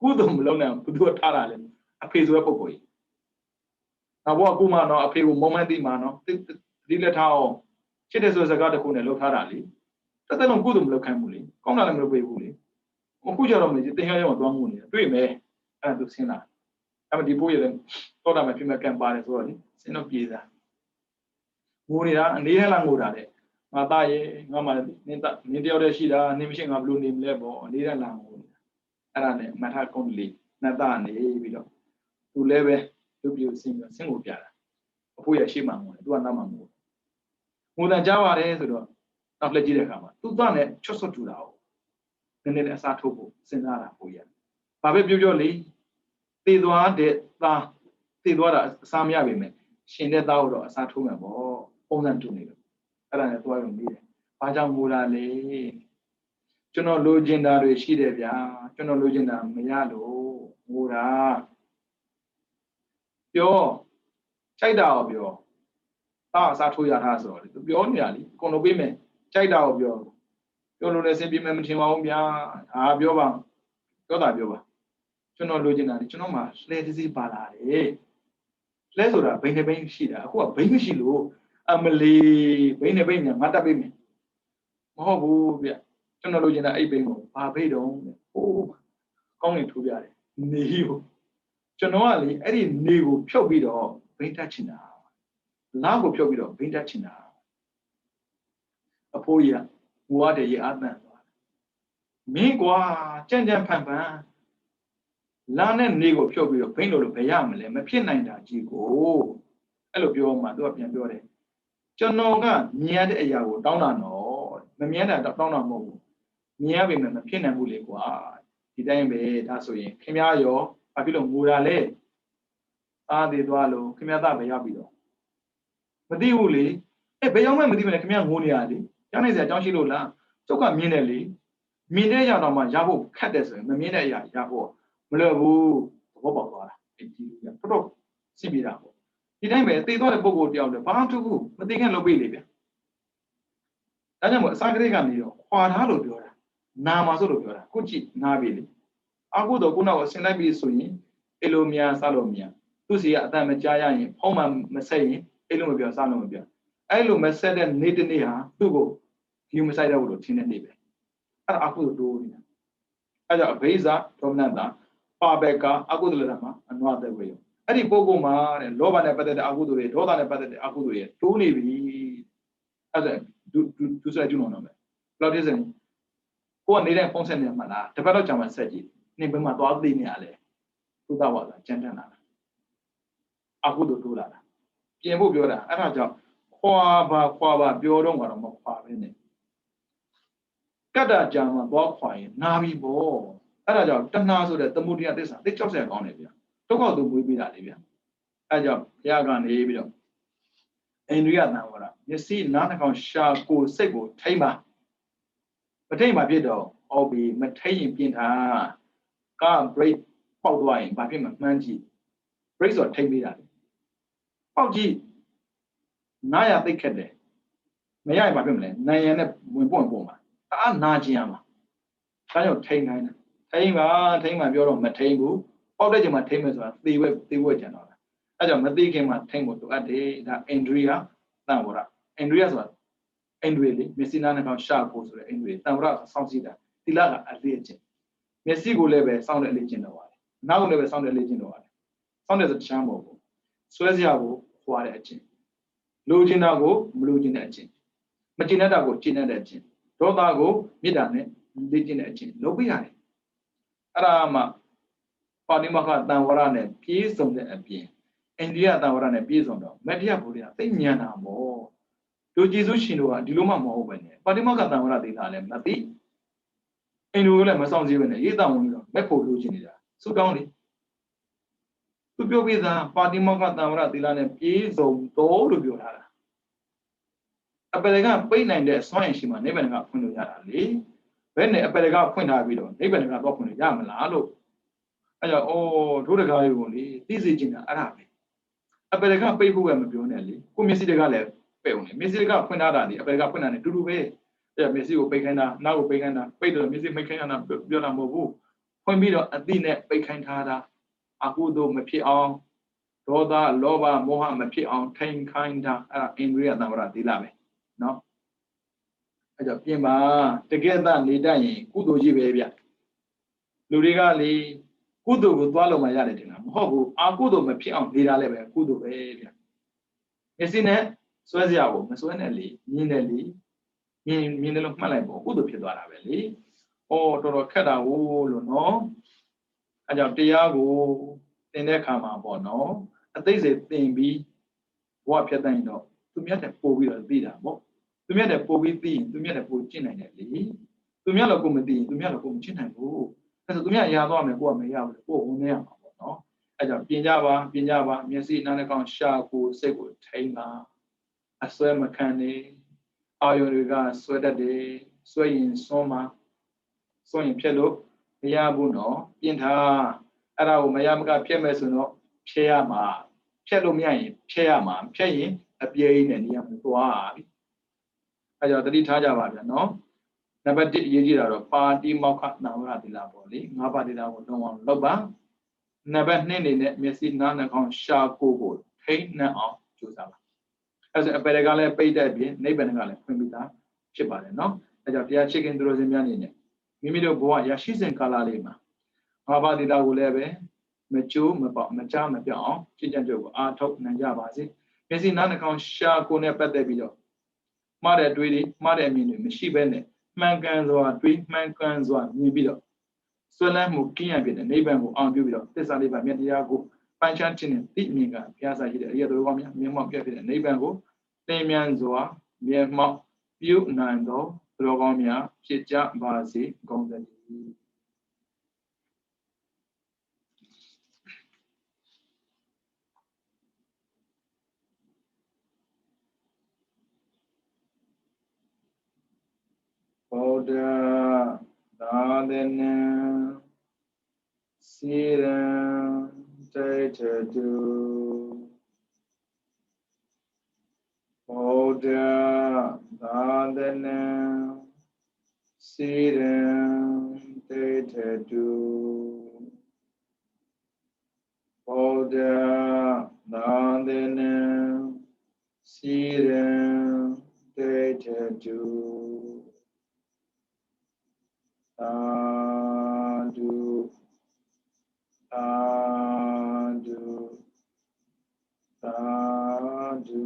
ကုသိုလ်မလုပ်နိုင်ဘူးသူကထားတာလေအဖေဆိုတဲ့ပုံကိုကြီးငါဘဝကူမနော်အဖေကိုမုံမှန်းသိမှာနော်ဒီလက်ထားအောင်ချစ်တဲ့ဆိုစကားတစ်ခုနဲ့လှုပ်ထားတာလေတသက်လုံးကုသိုလ်မလုပ်ခိုင်းဘူးလေကောင်းတာလည်းမလုပ်ပေးဘူးလေအခုကြတော့မင်းတင်ရရောက်သွားမှုနေတွေ့မယ်အဲ့ဒါသူဆင်းလာအဲ့မဒီပိုးရတယ်တော့တာမှပြမကံပါတယ်ဆိုတော့လေဆင်းတော့ပြေးတာငိုနေတာအနေနဲ့လားငိုတာလေငါသားရဲ့ငါမှနင်းတယောက်တည်းရှိတာနင်းမရှိငါဘလို့နေမလဲပေါ့အနေနဲ့လားငိုနေတာအဲ့ဒါနဲ့မထကုန်းလေးနတ်သားနေပြီးတော့သူလည်းပဲသူ့ပြူဆင်းကိုပြတာအဖိုးရရှိမှငိုတယ်သူကနောက်မှငိုတယ်ကြားပါတယ်ဆိုတော့နောက်လက်ကြည့်တဲ့အခါမှာသူ့သားနဲ့ချွတ်ဆွတ်ထူတာ哦နည်းနည်းအစားထိုးဖို့စဉ်းစားတာဖိုးရဘာပဲပြောလေသေသွားတဲ့သားသေသွားတာအစားမရပါမယ်ရှင်တဲ့သားကိုတော့အစားထိုးမှာပေါ့ပုံစံတူနေလို့အဲ့ဒါနဲ့သွားရုံပြီးတယ်ဘာကြောင့်ငိုတာလဲကျွန်တော်လိုချင်တာတွေရှိတယ်ဗျာကျွန်တော်လိုချင်တာမရလို့ငိုတာပြောကြိုက်တာကိုပြောသားအစားထိုးရတာဆိုတော့သူပြောနေတာလေအကုန်လုံးပေးမယ်ကြိုက်တာကိုပြောလို့လည်းစင်ပြေမယ်မထင်ပါဘူးဗျာပြောပါပြောတာပြောပါကျွန်တော်လိုချင်တာလေကျွန်တော်မှလှဲတစ်စီးပါလာတယ်လှဲဆိုတာဘိန်းနဲ့ဘိန်းရှိတာအခုကဘိန်းမရှိလို့အမလီဘိန်းနဲ့ဘိန်းညာငါတက်ပေးမယ်မဟုတ်ဘူးဗျကျွန်တော်လိုချင်တာအဲ့ဘိန်းကိုဘာဘိန်းတော့ဟိုးကောင်းရင်ထိုးပြတယ်နေကိုကျွန်တော်ကလေအဲ့ဒီနေကိုဖြုတ်ပြီးတော့ဘိန်းတက်ချင်တာလားကိုဖြုတ်ပြီးတော့ဘိန်းတက်ချင်တာအဖိုးကြီးကငိုရတဲ့ရေအသံသွားမင်းကွာကြံ့ကြံ့ဖန်ဖန်လာနဲ့နေကိုဖြုတ်ပြီးတော့ဘိန်းလို့ဘယ်ရမလဲမဖြစ်နိုင်တာကြီးကိုအဲ့လိုပြောမှသူကပြန်ပြောတယ်ကျွန်တော်ကမြင်ရတဲ့အရာကိုတောင်းတာနော်မမြင်တာတောင်းတာမဟုတ်ဘူးမြင်ရပေမဲ့မဖြစ်နိုင်ဘူးလေကွာဒီတိုင်းပဲဒါဆိုရင်ခင်ဗျားရောဘာဖြစ်လို့ငိုတာလဲသားသေးသွားလို့ခင်ဗျားသားပဲရောက်ပြီးတော့မသိဘူးလေဘယ်ရောက်မှမသိဘူးလေခင်ဗျားငိုနေရလေကြားနေစရာအကြောင်းရှိလို့လားကျုပ်ကမြင်တယ်လေမြင်တဲ့အရာတော့မှရဖို့ခက်တယ်ဆိုရင်မမြင်တဲ့အရာရဖို့မလွယ်ဘူးသဘောပေါက်သွားတာဒီကြီးကတော်တော်စစ်ပြေတာပေါ့ဒီတိုင်းပဲသိသွားတဲ့ပုံကိုတယောက်တည်းဘာမှထူးဘူးမသိခင်လုပ်ပေးလေဗျဒါကြောင့်မို့အစာကလေးကနေတော့ခွာထားလို့ပြောတာနာမှာဆိုလို့ပြောတာခုကြည့်နာပြီလေအခုတော့ခုနောက်အစင်လိုက်ပြီဆိုရင်အဲ့လိုများစားလို့များသူစီကအတန်မကြားရရင်ဖုံးမှမဆက်ရင်အဲ့လိုမပြောစားလို့မပြောအဲ့လိုမဆက်တဲ့နေ့တစ်နေ့ဟာသူ့ကိုဒီမဆိုင်တော့ဘူးလို့ထင်တဲ့နေ့ပဲအဲ့ဒါအခုတိုးနေတာအဲ့ကြောင့်အဘိဇာဒေါမနတာပါဘက်ကအကုသိုလ်မှာအနွားတဲ့ဝေယအဲ့ဒီပုဂ္ဂိုလ်မှာတဲ့လောဘနဲ့ပတ်သက်တဲ့အကုသိုလ်တွေဒေါသနဲ့ပတ်သက်တဲ့အကုသိုလ်တွေတိုးနေပြီအဲ့ဒါဒုစရိုက်ကျူးလွန်တော့မယ်ဘယ်လိုဖြစ်စင်ကိုကနေတဲ့ဖုန်းဆက်နေမှာလားတပတ်တော့ကြာမှဆက်ကြည့်နေဘယ်မှာသွားသိနေရလဲသုဒ္ဓဝါဒကြမ်းတမ်းလာတာအကုသိုလ်တိုးလာတာပြင်ဖို့ပြောတာအဲ့ဒါကြောင့်ခွာပါပြောတော့ကတော့မခွာပဲနဲ့ကတ္တကြာမှာသွားခွာရင်နာပြီပေါ့အဲ့ဒါကြောင့်တဏှာဆိုတဲ့သမုဒိယသစ္စာသိကြောက်စရာကောင်းတယ်ဗျာဒုက္ခသူမွေးပေးတာလေဗျာအဲ့ကြောင့်ဘုရားကနေပြီးတော့အိန္ဒြိယသံဝရမျက်စိနားနှာခေါင်းရှာကိုယ်စိတ်ကိုထိမ့်ပါမထိမ့်ပါဖြစ်တော့ဟောပြီမထိမ့်ရင်ပြင်ထားက break ပေါက်သွားရင်ဘာဖြစ်မှာမှန်းကြည့် break ဆိုထိမ့်ပေးတာလေပေါက်ကြည့်နားရသိခက်တယ်မရရင်ဘာဖြစ်မလဲနိုင်ရန်နဲ့ဝင်ပွင့်မှာအားနာကျင်ရမှာဒါကြောင့်ထိမ့်နိုင်တယ်ထိမ့်ပါပြောတော့မထိမ့်ဘူးပေါက်တဲ့ချိန်မှာထိမ့်မယ်ဆိုတာသေဝဲကြံတော့တာအဲကြောင့်မသိခင်မှာထိမ့်ဖို့လိုအပ်တယ်ဒါအိန္ဒြိယသံဝရအိန္ဒြိယဆိုတာအိန္ဒြေလေမျက်စိနားနှာခေါင်းရှာဖို့ဆိုတဲ့အိန္ဒြေသံဝရစောင့်ကြည့်တာသီလကအလေးအကျင့်မျက်စိကိုလည်းပဲစောင့်တဲ့အလေးကျင့်တော့ပါတယ်နောက်ကိုလည်းပဲစောင့်တဲ့အလေးကျင့်တော့ပါတယ်စောင့်တဲ့ဆိုတခြားမဟုတ်ဘူးဆွဲစရာကိုခွာတဲ့အကျင့်လိုချင်တာကိုမလိုချင်တဲ့အကျင့်မကျင့်တတ်တာကိုကျင့်တတ်တဲ့အကျင့်ဒေါသကိုမေတ္တာနဲ့လေ့ကျင့်တဲ့အကျင့်လုပ်ပြရတယ်အဲ့ဒါမှ ပါတိမောက္ခတံဝရနဲ့ပြည့်စုံတဲ့အပြင်အိန္ဒိယတံဝရနဲ့ပြည့်စုံတော့မတ္တရဘုရားသိဉာဏ်တာမောတို့ကျေစုရှင်တို့ကဒီလိုမှမဟုတ်ပဲနဲ့ပါတိမောက္ခတံဝရသိတာလည်းမသိအိန္ဒိယလည်းမဆောင်စည်းပဲနဲ့ရေးတောင်းဝင်ပြီးတော့မဲ့ဖို့လိုချင်နေတာစုတောင်းလေသူပြောပြတာပါတိမောက္ခတံဝရသီလနဲ့ပြည့်စုံတော်လို့ပြောထားတာအပယ်ကပိတ်နိုင်တဲ့စွမ်းရည်ရှိမှနိဗ္ဗာန်ကဖွင့်လို့ရတာလေဘယ်နဲ့အပယ်ကဖွင့်ထားပြီးတော့နိဗ္ဗာန်ကတော့ဖွင့်လို့ရမလားလို့အဲကြောင့်ဒုဒကာကြီးကိုလေသိစေချင်တာအဲ့ဒါပဲအပယ်ကပိတ်ဖို့ကမပြောနဲ့လေကိုမျက်စိတွေကလည်းပိတ်အောင်လေမျက်စိတွေကဖွင့်ထားတာဒီအပယ်ကဖွင့်တာနဲ့တူတူပဲအဲ့မျက်စိကိုပိတ်ခိုင်းတာနောက်ကိုပိတ်ခိုင်းတာပိတ်တော့မျက်စိမိတ်ခိုင်းတာပြောတာမဟုတ်ဘူးဖွင့်ပြီးတော့အသိနဲ့ပိတ်ခိုင်းထားတာအကုသို့မဖြစ်အောင်ဒေါသလောဘမောဟမဖြစ်အောင်ထိန်ခိုင်းတာအဲ့ဒါအိန္ဒြိယသံဝရသီလပဲနော်အဲ့တော့ပြင်ပါတကယ်တနေတတ်ရင်ကုသိုလ်ကြီးပဲဗျလူတွေကလေကုသိုလ်ကိုသွားလို့မှရတယ်တင်လားမဟုတ်ဘူးအကုသိုလ်မဖြစ်အောင်နေတာလည်းပဲကုသိုလ်ပဲဗျမျက်စိနဲ့ဆွဲစရာကိုမဆွဲနဲ့လေမြင်တယ်လေမြင်တယ်လို့မှတ်လိုက်ပေါ့ကုသိုလ်ဖြစ်သွားတာပဲလေတော်တော်ခက်တာဟုတ်လို့နော်အဲ့ကြောင့်တရားကိုသင်တဲ့အခါမှာပေါ့နော်အသိစိတ်သင်ပြီးဘဝဖြတ်တိုင်းတော့သူမြတ်တဲ့ပို့ပြီးတော့သိတာပေါ့သူမြတ်တဲ့ပို့ပြီးသိရင်သူမြတ်တဲ့ပို့ကျင့်နိုင်တယ်လေသူမြတ်လို့ကိုမသိရင်သူမြတ်လို့ကိုမကျင့်နိုင်ဘူးအဲ့ဒါသူမြတ်ရသွားမယ်ကိုကမရဘူးကိုဝင်နေရမှာပေါ့နော်အဲ့ကြောင့်ပြင်ကြပါမျက်စိနားနှာခေါင်းရှာကိုစိတ်ကိုထိန်းပါအစွဲမခံနေအာယုတွေကစွဲတတ်တယ်စွဲရင်စွန်းမှာစွန့်ရင်ဖြတ်လို့မရဘူးနော်ပြင်ထားအဲ့ဒါကိုမရမကဖြတ်မယ်ဆိုတော့ဖြတ်ရမှာဖြတ်လို့မရရင်ဖြတ်ရမှာဖြတ်ရင်အပြည့်နဲ့နေရာမှာသွားပြီအဲ့ကြောင့်တတိထားကြပါဗျာနော်နံပါတ်1အရေးကြီးတာတော့ပါတိမောက္ခသံဝရသီလပေါ့လေ၅ပါးသီလကိုလုံးအောင်လုပ်ပါနံပါတ်2အနေနဲ့မျက်စိနားနှာခေါင်းရှာကိုထိန်းနှံ့အောင်ကြိုးစားပါအဲ့ဆိုအပယ်ကလည်းပိတ်တဲ့အပြင်နိဗ္ဗာန်ကလည်းဖွင့်ပြီးသားဖြစ်ပါတယ်နော်အဲ့ကြောင့်တရားချစ်ခင်သူတော်စင်များအနေနဲ့မိမိတို့ဘဝရရှိစဉ်ကာလလေးမှာ၅ပါးသီလကိုလည်းပဲမကျိုးမပေါက်မချမပြောင်းအောင်ကြည်ကြံကြုတ်ကိုအားထုတ်နိုင်ကြပါစေမျက်စိနားနှာခေါင်းရှာကိုနဲ့ပတ်သက်ပြီးတော့မှားတဲ့အတွေးတွေမှားတဲ့အမြင်တွေမရှိဘဲနဲ့မှန်ကန်စွာတွေးမှန်ကန်စွာမြင်ပြီးတော့ဆွဲလန်းမှုကင်းရဖြစ်တဲ့နိဗ္ဗာန်ကိုအောင်ပြုပြီးတော့သစ္စာလေးပါးမြတ်တရားကိုပန်းချမ်းခြင်းနဲ့သိမြင်ကဘုရားစာရှိတဲ့အရာတော်ကောင်းများမြင်မောက်ပြဖြစ်တဲ့နိဗ္ဗာန်ကိုသင်မြန်စွာမြင်မောက်ပြုနိုင်သောတော်ကောင်းများဖြစ်ကြပါစေကုန်သတည်းဘောဓသာသနာစီရံတေတတုဘောဓသာသနာစီရံတေတတုဘောဓသာသနာစီရံတေတတုသာဓုသာဓုသာဓု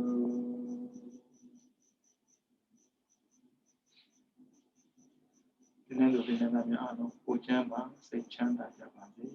ဒီနေ့လိုဒီနေ့များအားလုံးကိုချမ်းပါစိတ်ချမ်းသာကြပါစေ